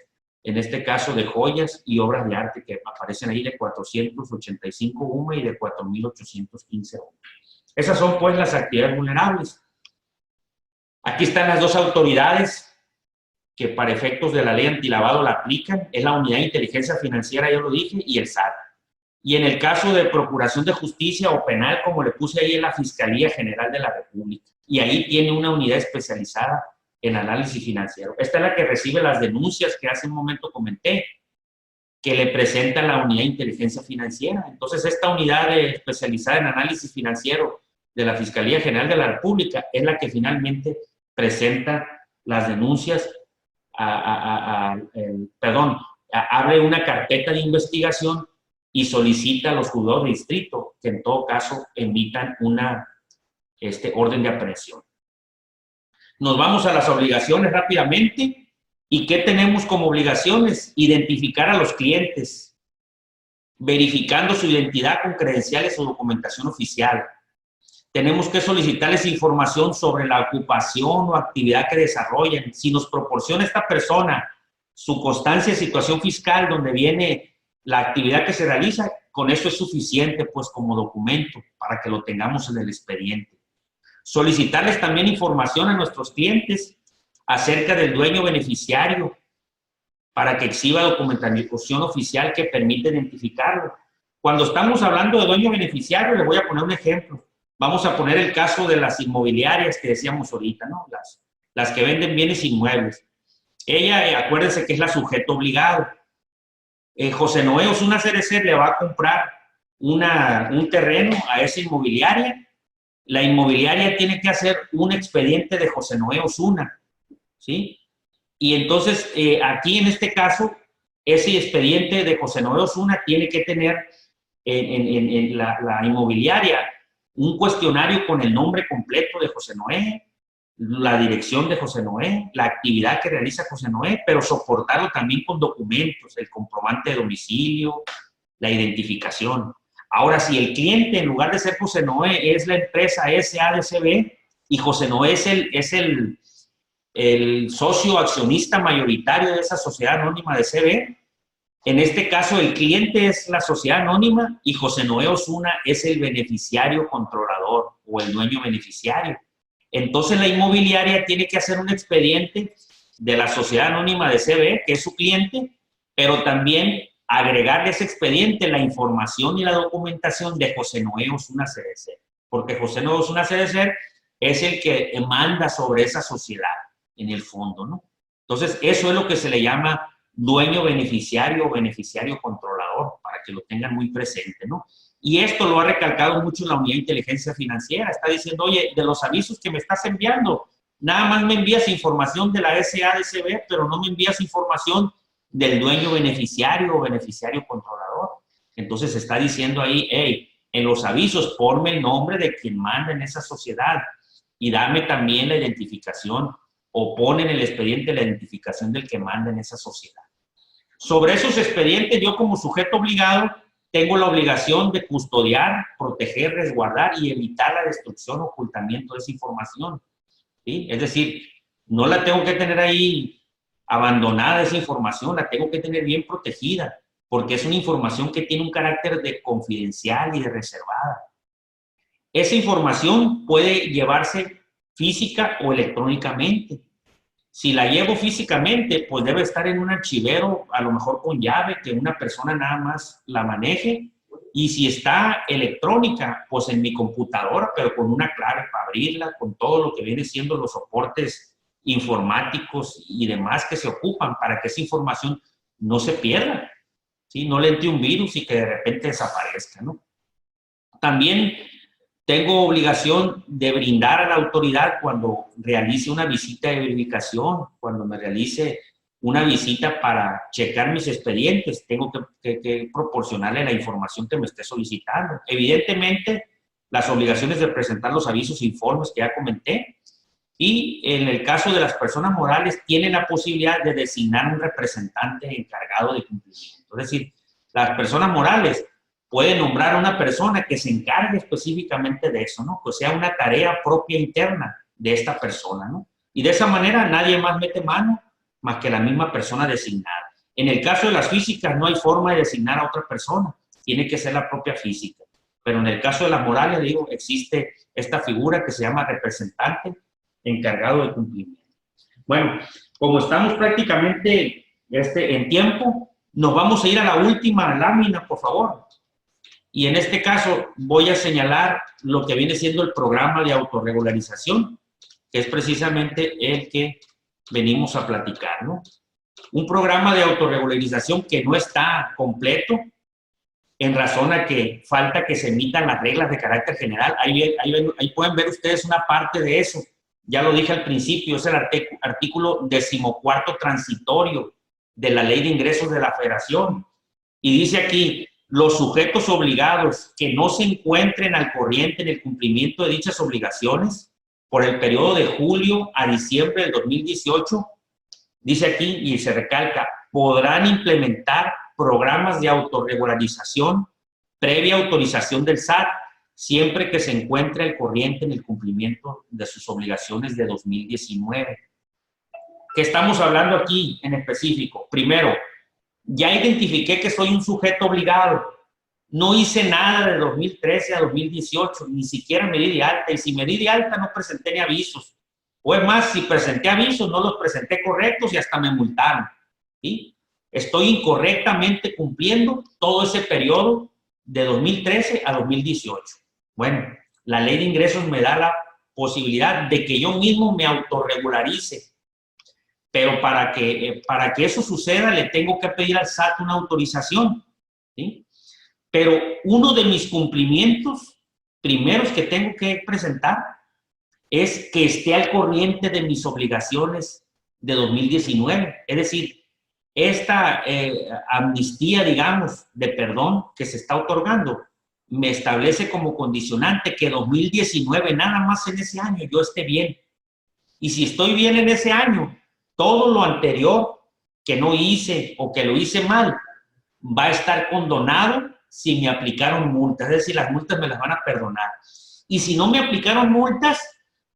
en este caso de joyas y obras de arte que aparecen ahí de 485 UMA y de 4.815 UMA. Esas son pues las actividades vulnerables. Aquí están las dos autoridades que para efectos de la ley antilavado la aplican, es la Unidad de Inteligencia Financiera, ya lo dije, y el SAT. Y en el caso de procuración de justicia o penal, como le puse ahí, en la Fiscalía General de la República. Y ahí tiene una unidad especializada en análisis financiero. Esta es la que recibe las denuncias que hace un momento comenté, que le presenta la Unidad de Inteligencia Financiera. Entonces, esta unidad especializada en análisis financiero de la Fiscalía General de la República es la que finalmente presenta las denuncias, abre una carpeta de investigación y solicita a los juzgados de distrito que en todo caso emitan una orden de aprehensión. Nos vamos a las obligaciones rápidamente. ¿Y qué tenemos como obligaciones? Identificar a los clientes, verificando su identidad con credenciales o documentación oficial. Tenemos que solicitarles información sobre la ocupación o actividad que desarrollan. Si nos proporciona esta persona su constancia de situación fiscal donde viene la actividad que se realiza, con eso es suficiente pues como documento para que lo tengamos en el expediente. Solicitarles también información a nuestros clientes acerca del dueño beneficiario para que exhiba documentación oficial que permite identificarlo. Cuando estamos hablando de dueño beneficiario, les voy a poner un ejemplo. Vamos a poner el caso de las inmobiliarias que decíamos ahorita, ¿no? Las que venden bienes inmuebles. Ella, acuérdense que es la sujeto obligado. José Noé Osuna CRC le va a comprar un terreno a esa inmobiliaria. La inmobiliaria tiene que hacer un expediente de José Noé Osuna, ¿sí? Y entonces, aquí en este caso, ese expediente de José Noé Osuna tiene que tener en la inmobiliaria un cuestionario con el nombre completo de José Noé, la dirección de José Noé, la actividad que realiza José Noé, pero soportarlo también con documentos, el comprobante de domicilio, la identificación. Ahora, si el cliente, en lugar de ser José Noé, es la empresa SADCB y José Noé es el socio accionista mayoritario de esa sociedad anónima de CB, en este caso el cliente es la sociedad anónima y José Noé Osuna es el beneficiario controlador o el dueño beneficiario. Entonces la inmobiliaria tiene que hacer un expediente de la sociedad anónima de CB, que es su cliente, pero también agregarle ese expediente la información y la documentación de José Noé Osuna CDC, porque José Noé Osuna CDC es el que manda sobre esa sociedad en el fondo, ¿no? Entonces, eso es lo que se le llama dueño beneficiario o beneficiario controlador, para que lo tengan muy presente, ¿no? Y esto lo ha recalcado mucho la Unidad de Inteligencia Financiera. Está diciendo, oye, de los avisos que me estás enviando, nada más me envías información de la SADCB, pero no me envías información del dueño beneficiario o beneficiario controlador. Entonces está diciendo ahí, hey, en los avisos ponme el nombre de quien manda en esa sociedad y dame también la identificación o pon en el expediente la identificación del que manda en esa sociedad. Sobre esos expedientes, yo como sujeto obligado tengo la obligación de custodiar, proteger, resguardar y evitar la destrucción o ocultamiento de esa información, ¿sí? Es decir, no la tengo que tener ahí abandonada esa información, la tengo que tener bien protegida, porque es una información que tiene un carácter de confidencial y de reservada. Esa información puede llevarse física o electrónicamente. Si la llevo físicamente, pues debe estar en un archivero, a lo mejor con llave, que una persona nada más la maneje. Y si está electrónica, pues en mi computadora, pero con una clave para abrirla, con todo lo que viene siendo los soportes informáticos y demás que se ocupan para que esa información no se pierda, ¿sí? No le entre un virus y que de repente desaparezca, ¿no? También tengo obligación de brindar a la autoridad cuando realice una visita de verificación, cuando me realice una visita para checar mis expedientes, tengo que proporcionarle la información que me esté solicitando. Evidentemente, las obligaciones de presentar los avisos e informes que ya comenté, y en el caso de las personas morales, tienen la posibilidad de designar un representante encargado de cumplimiento. Es decir, las personas morales puede nombrar a una persona que se encargue específicamente de eso, ¿no? Que sea una tarea propia interna de esta persona, ¿no? Y de esa manera nadie más mete mano más que la misma persona designada. En el caso de las físicas no hay forma de designar a otra persona, tiene que ser la propia física. Pero en el caso de las morales, digo, existe esta figura que se llama representante encargado de cumplimiento. Bueno, como estamos prácticamente en tiempo, nos vamos a ir a la última lámina, por favor. Y en este caso voy a señalar lo que viene siendo el programa de autorregularización, que es precisamente el que venimos a platicar, ¿no? Un programa de autorregularización que no está completo, en razón a que falta que se emitan las reglas de carácter general. Ahí pueden ver ustedes una parte de eso. Ya lo dije al principio, es el artículo 14º transitorio de la Ley de Ingresos de la Federación. Y dice aquí, los sujetos obligados que no se encuentren al corriente en el cumplimiento de dichas obligaciones por el periodo de julio a diciembre del 2018, dice aquí y se recalca, podrán implementar programas de autorregularización previa autorización del SAT, siempre que se encuentre al corriente en el cumplimiento de sus obligaciones de 2019. ¿Qué estamos hablando aquí en específico? Primero, ya identifiqué que soy un sujeto obligado. No hice nada de 2013 a 2018, ni siquiera me di de alta, y si me di de alta no presenté ni avisos. O es más, si presenté avisos, no los presenté correctos y hasta me multaron, ¿sí? Estoy incorrectamente cumpliendo todo ese periodo de 2013 a 2018. Bueno, la Ley de Ingresos me da la posibilidad de que yo mismo me autorregularice, pero para que eso suceda le tengo que pedir al SAT una autorización, ¿sí? Pero uno de mis cumplimientos primeros que tengo que presentar es que esté al corriente de mis obligaciones de 2019. Es decir, esta amnistía, digamos, de perdón que se está otorgando, me establece como condicionante que 2019, nada más en ese año, yo esté bien. Y si estoy bien en ese año, todo lo anterior que no hice o que lo hice mal, va a estar condonado si me aplicaron multas. Es decir, las multas me las van a perdonar. Y si no me aplicaron multas,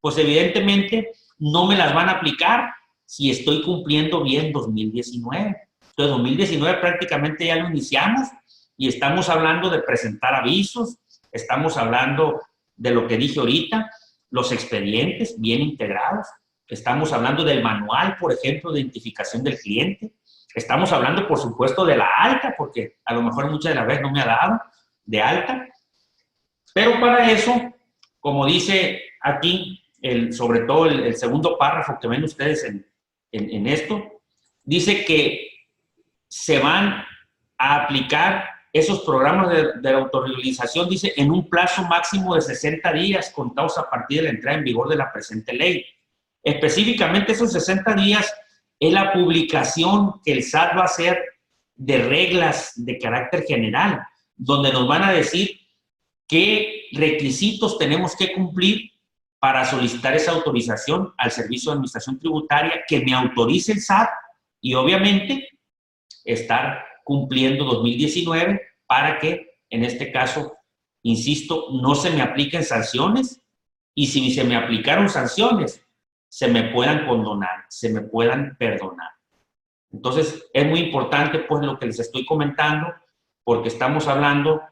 pues evidentemente no me las van a aplicar si estoy cumpliendo bien 2019. Entonces, 2019 prácticamente ya lo iniciamos y estamos hablando de presentar avisos, estamos hablando de lo que dije ahorita, los expedientes bien integrados, estamos hablando del manual, por ejemplo, de identificación del cliente, estamos hablando, por supuesto, de la alta, porque a lo mejor muchas de las veces no me ha dado de alta, pero para eso, como dice aquí, sobre todo el segundo párrafo que ven ustedes en esto, dice que se van a aplicar esos programas de autorregularización, dice, en un plazo máximo de 60 días contados a partir de la entrada en vigor de la presente ley. Específicamente esos 60 días es la publicación que el SAT va a hacer de reglas de carácter general, donde nos van a decir qué requisitos tenemos que cumplir para solicitar esa autorización al Servicio de Administración Tributaria, que me autorice el SAT y obviamente estar cumpliendo 2019 para que, en este caso, insisto, no se me apliquen sanciones y si se me aplicaron sanciones, se me puedan condonar, se me puedan perdonar. Entonces, es muy importante, pues, lo que les estoy comentando, porque estamos hablando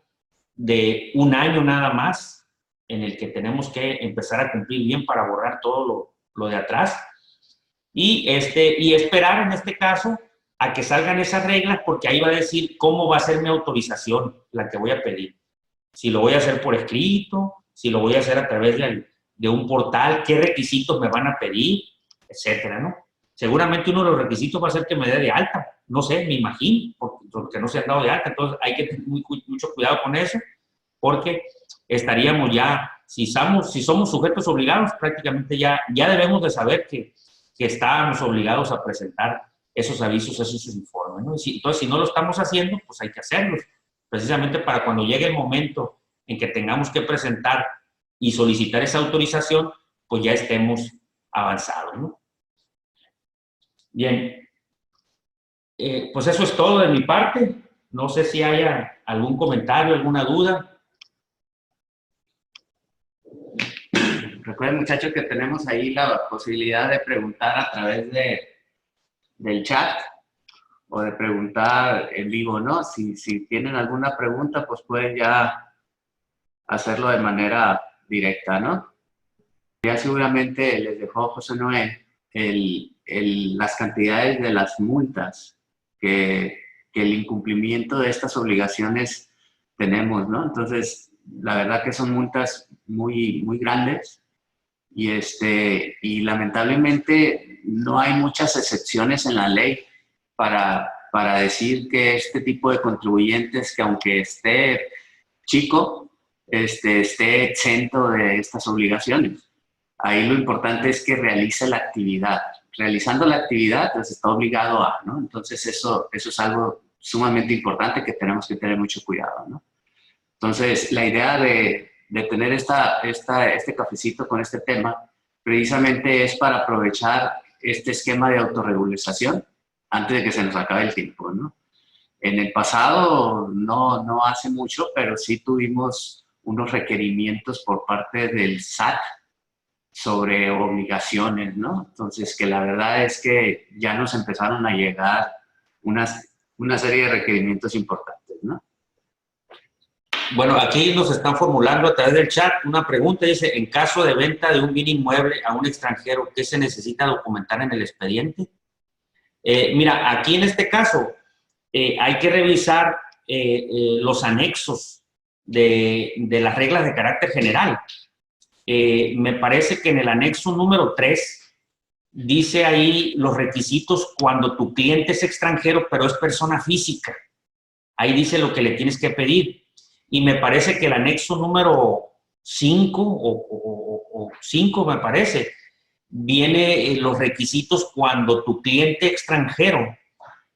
de un año nada más en el que tenemos que empezar a cumplir bien para borrar todo lo de atrás y esperar, en este caso, a que salgan esas reglas, porque ahí va a decir cómo va a ser mi autorización, la que voy a pedir. Si lo voy a hacer por escrito, si lo voy a hacer a través de un portal, qué requisitos me van a pedir, etcétera, ¿no? Seguramente uno de los requisitos va a ser que me dé de alta, no sé, me imagino, porque no se han dado de alta, entonces hay que tener mucho cuidado con eso, porque estaríamos ya, si somos sujetos obligados, prácticamente ya debemos de saber que estábamos obligados a presentar esos avisos, esos informes, ¿no? Entonces, si no lo estamos haciendo, pues hay que hacerlos, precisamente para cuando llegue el momento en que tengamos que presentar y solicitar esa autorización, pues ya estemos avanzados, ¿no? Bien, pues eso es todo de mi parte. No sé si haya algún comentario, alguna duda. Recuerden, muchachos, que tenemos ahí la posibilidad de preguntar a través del chat o de preguntar en vivo, ¿no? Si tienen alguna pregunta, pues pueden ya hacerlo de manera directa, ¿no? Ya seguramente les dejó José Noé las cantidades de las multas que el incumplimiento de estas obligaciones tenemos, ¿no? Entonces, la verdad que son multas muy, muy grandes y lamentablemente no hay muchas excepciones en la ley para decir que este tipo de contribuyentes, que aunque esté chico, esté exento de estas obligaciones. Ahí lo importante es que realice la actividad. Realizando la actividad, pues está obligado a, ¿no? Entonces eso es algo sumamente importante que tenemos que tener mucho cuidado, ¿no? Entonces, la idea de tener este cafecito con este tema, precisamente es para aprovechar este esquema de autorregulación antes de que se nos acabe el tiempo, ¿no? En el pasado, no hace mucho, pero sí tuvimos unos requerimientos por parte del SAT sobre obligaciones, ¿no? Entonces, que la verdad es que ya nos empezaron a llegar una serie de requerimientos importantes, ¿no? Bueno, aquí nos están formulando a través del chat una pregunta. Dice, en caso de venta de un bien inmueble a un extranjero, ¿qué se necesita documentar en el expediente? Mira, aquí en este caso hay que revisar los anexos de las reglas de carácter general. Me parece que en el anexo número 3 dice ahí los requisitos cuando tu cliente es extranjero, pero es persona física. Ahí dice lo que le tienes que pedir. Y me parece que el anexo número 5 o 5, me parece, viene los requisitos cuando tu cliente extranjero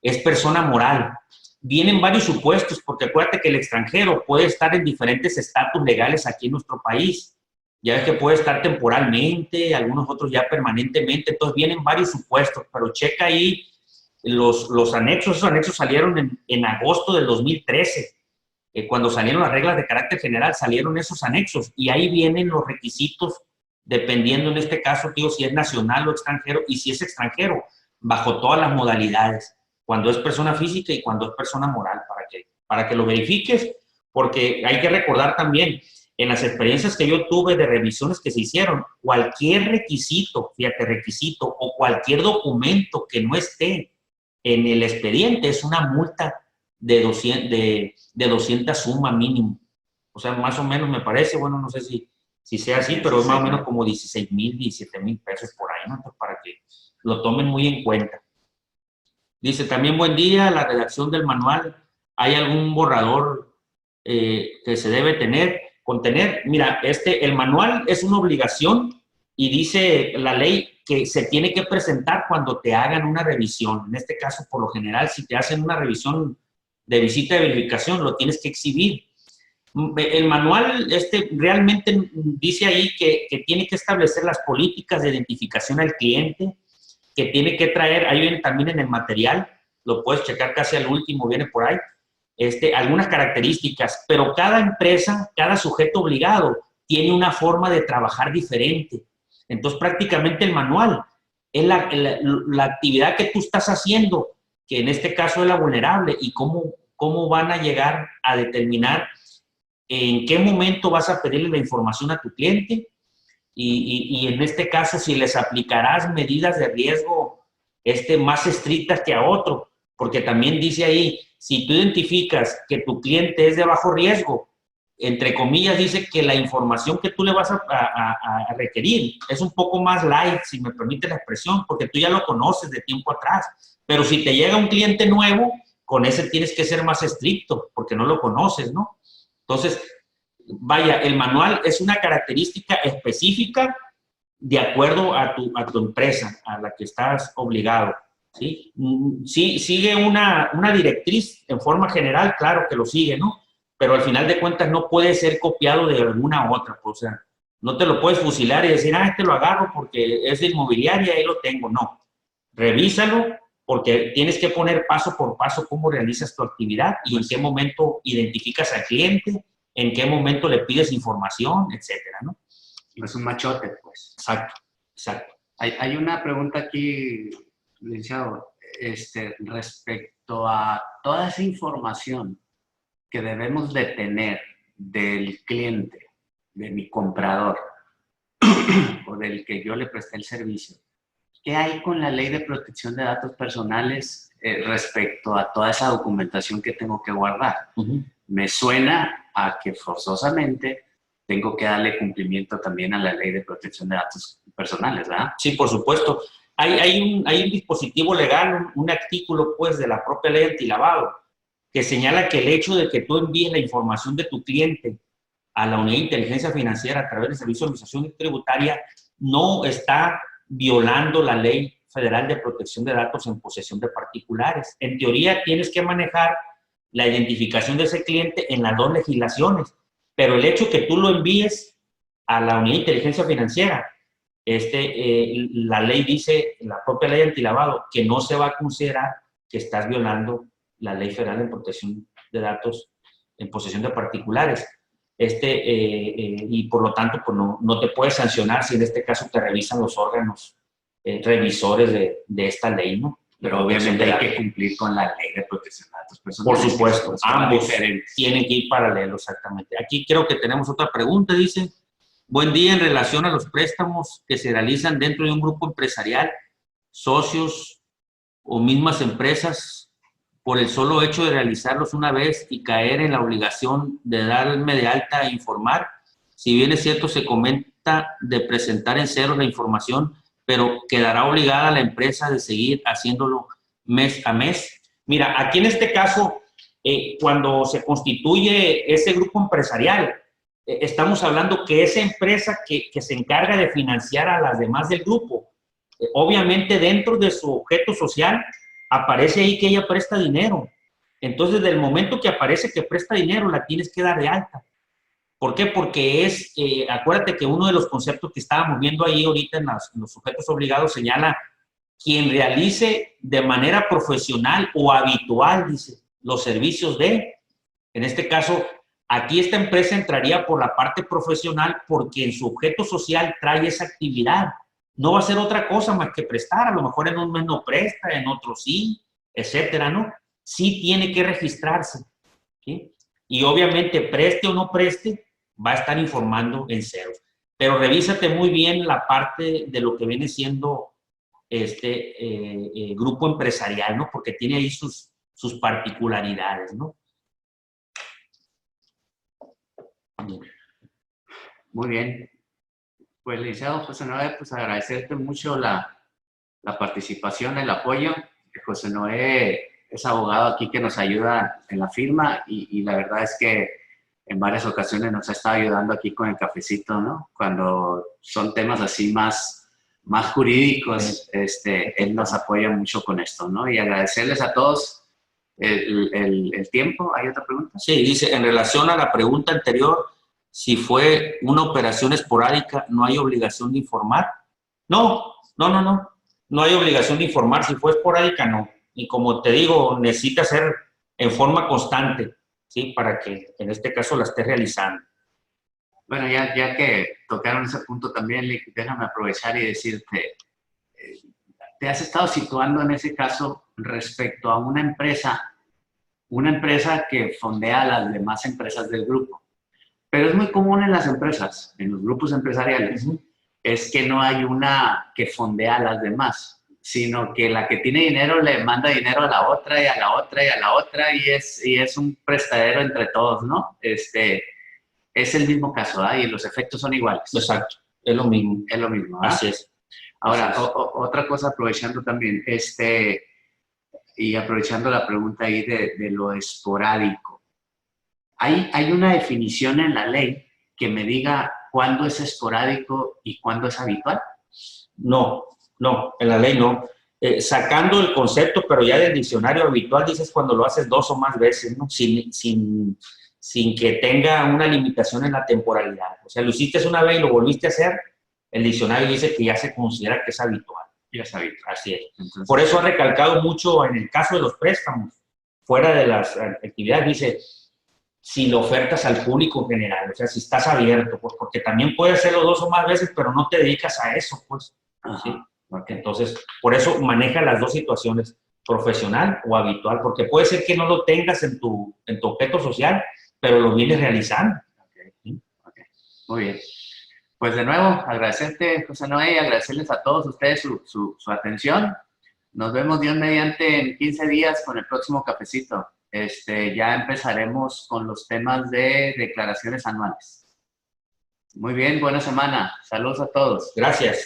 es persona moral. Vienen varios supuestos, porque acuérdate que el extranjero puede estar en diferentes estatus legales aquí en nuestro país. Ya ves que puede estar temporalmente, algunos otros ya permanentemente, entonces vienen varios supuestos, pero checa ahí los anexos. Esos anexos salieron en agosto del 2013. Cuando salieron las reglas de carácter general, salieron esos anexos y ahí vienen los requisitos, dependiendo en este caso, tío, si es nacional o extranjero, y si es extranjero, bajo todas las modalidades, cuando es persona física y cuando es persona moral, para que lo verifiques, porque hay que recordar también, en las experiencias que yo tuve de revisiones que se hicieron, cualquier requisito, fíjate, requisito o cualquier documento que no esté en el expediente es una multa de 200 suma mínimo. O sea, más o menos me parece, bueno, no sé si sea así, pero es más o menos como 16,000, 17,000 pesos por ahí, ¿no? Entonces, para que lo tomen muy en cuenta. Dice, también buen día, la redacción del manual, ¿hay algún borrador que se debe contener? Mira, el manual es una obligación y dice la ley que se tiene que presentar cuando te hagan una revisión. En este caso, por lo general, si te hacen una revisión de visita de verificación, lo tienes que exhibir. El manual realmente dice ahí que tiene que establecer las políticas de identificación al cliente, que tiene que traer, ahí viene también en el material, lo puedes checar casi al último, viene por ahí, algunas características, pero cada empresa, cada sujeto obligado tiene una forma de trabajar diferente. Entonces, prácticamente el manual es la actividad que tú estás haciendo, que en este caso es la vulnerable, y cómo van a llegar a determinar en qué momento vas a pedirle la información a tu cliente y en este caso si les aplicarás medidas de riesgo más estrictas que a otro, porque también dice ahí, si tú identificas que tu cliente es de bajo riesgo, entre comillas dice que la información que tú le vas a requerir es un poco más light, si me permite la expresión, porque tú ya lo conoces de tiempo atrás, pero si te llega un cliente nuevo, con ese tienes que ser más estricto, porque no lo conoces, ¿no? Entonces, vaya, el manual es una característica específica de acuerdo a tu empresa, a la que estás obligado, ¿sí? Sí, sigue una directriz en forma general, claro que lo sigue, ¿no? Pero al final de cuentas no puede ser copiado de alguna otra, o sea, no te lo puedes fusilar y decir, lo agarro porque es de inmobiliaria y ahí lo tengo, no. Revísalo, porque tienes que poner paso por paso cómo realizas tu actividad y en qué momento identificas al cliente, en qué momento le pides información, etcétera, ¿no? No es un machote, pues. Exacto, exacto. Hay una pregunta aquí, licenciado, respecto a toda esa información que debemos de tener del cliente, de mi comprador, o del que yo le presté el servicio. ¿Qué hay con la ley de protección de datos personales respecto a toda esa documentación que tengo que guardar? Me suena a que forzosamente tengo que darle cumplimiento también a la ley de protección de datos personales, ¿verdad? Sí, por supuesto. Hay un dispositivo legal, un artículo, pues, de la propia ley antilavado, que señala que el hecho de que tú envíes la información de tu cliente a la Unidad de Inteligencia Financiera a través del Servicio de Administración Tributaria no está violando la Ley Federal de Protección de Datos en posesión de particulares. En teoría, tienes que manejar la identificación de ese cliente en las dos legislaciones, pero el hecho que tú lo envíes a la Unidad de Inteligencia Financiera, la ley dice, la propia ley antilavado, que no se va a considerar que estás violando la Ley Federal de Protección de Datos en posesión de particulares. Y por lo tanto, pues no te puedes sancionar si en este caso te revisan los órganos revisores de esta ley, ¿no? Pero obviamente hay que cumplir con la ley de protección de datos personales. Por supuesto, ambos tienen que ir paralelos, exactamente. Aquí creo que tenemos otra pregunta, dice: buen día, en relación a los préstamos que se realizan dentro de un grupo empresarial, socios o mismas empresas, por el solo hecho de realizarlos una vez y caer en la obligación de darme de alta e informar. Si bien es cierto, se comenta de presentar en cero la información, pero quedará obligada la empresa de seguir haciéndolo mes a mes. Mira, aquí en este caso, cuando se constituye ese grupo empresarial, estamos hablando que esa empresa que se encarga de financiar a las demás del grupo, obviamente dentro de su objeto social, aparece ahí que ella presta dinero. Entonces, del momento que aparece que presta dinero, la tienes que dar de alta. ¿Por qué? Porque acuérdate que uno de los conceptos que estábamos viendo ahí ahorita en los sujetos obligados señala quien realice de manera profesional o habitual, dice, los servicios en este caso, aquí esta empresa entraría por la parte profesional porque en su objeto social trae esa actividad. No va a ser otra cosa más que prestar, a lo mejor en un mes no presta, en otro sí, etcétera, ¿no? Sí tiene que registrarse, ¿sí? Y obviamente preste o no preste, va a estar informando en ceros. Pero revísate muy bien la parte de lo que viene siendo grupo empresarial, ¿no? Porque tiene ahí sus particularidades, ¿no? Muy bien. Pues, licenciado José Noé, pues agradecerte mucho la participación, el apoyo. José Noé es abogado aquí que nos ayuda en la firma y la verdad es que en varias ocasiones nos ha estado ayudando aquí con el cafecito, ¿no? Cuando son temas así más jurídicos, él nos apoya mucho con esto, ¿no? Y agradecerles a todos el tiempo. ¿Hay otra pregunta? Sí, dice, en relación a la pregunta anterior, si fue una operación esporádica, ¿no hay obligación de informar? No hay obligación de informar. Si fue esporádica, no. Y como te digo, necesita ser en forma constante, ¿sí? Para que en este caso la esté realizando. Bueno, ya que tocaron ese punto también, déjame aprovechar y decirte, te has estado situando en ese caso respecto a una empresa que fondea a las demás empresas del grupo. Pero es muy común en las empresas, en los grupos empresariales, es que no hay una que fondea a las demás, sino que la que tiene dinero le manda dinero a la otra y a la otra y a la otra y es un prestadero entre todos, ¿no? Es el mismo caso, ¿eh? Y los efectos son iguales. Exacto, es lo mismo. Es lo mismo, ¿eh? Así es. Ahora, así es. Otra cosa, aprovechando también, y aprovechando la pregunta ahí de lo esporádico. ¿Hay una definición en la ley que me diga cuándo es esporádico y cuándo es habitual? No, en la ley no. Sacando el concepto, pero ya del diccionario habitual, dices cuando lo haces 2 o más veces, ¿no? Sin que tenga una limitación en la temporalidad. O sea, lo hiciste una vez y lo volviste a hacer, el diccionario dice que ya se considera que es habitual. Y es habitual. Así es. Entonces, por eso ha recalcado mucho en el caso de los préstamos, fuera de las actividades, dice, si lo ofertas al público en general, o sea, si estás abierto, pues, porque también puedes hacerlo 2 o más veces, pero no te dedicas a eso, pues. ¿Sí? Okay. Entonces, por eso maneja las dos situaciones, profesional o habitual, porque puede ser que no lo tengas en tu objeto social, pero lo vienes realizando. Okay. Muy bien. Pues de nuevo, agradecerte, José Noé, y agradecerles a todos ustedes su atención. Nos vemos Dios mediante en 15 días con el próximo cafecito. Ya empezaremos con los temas de declaraciones anuales. Muy bien, buena semana. Saludos a todos. Gracias.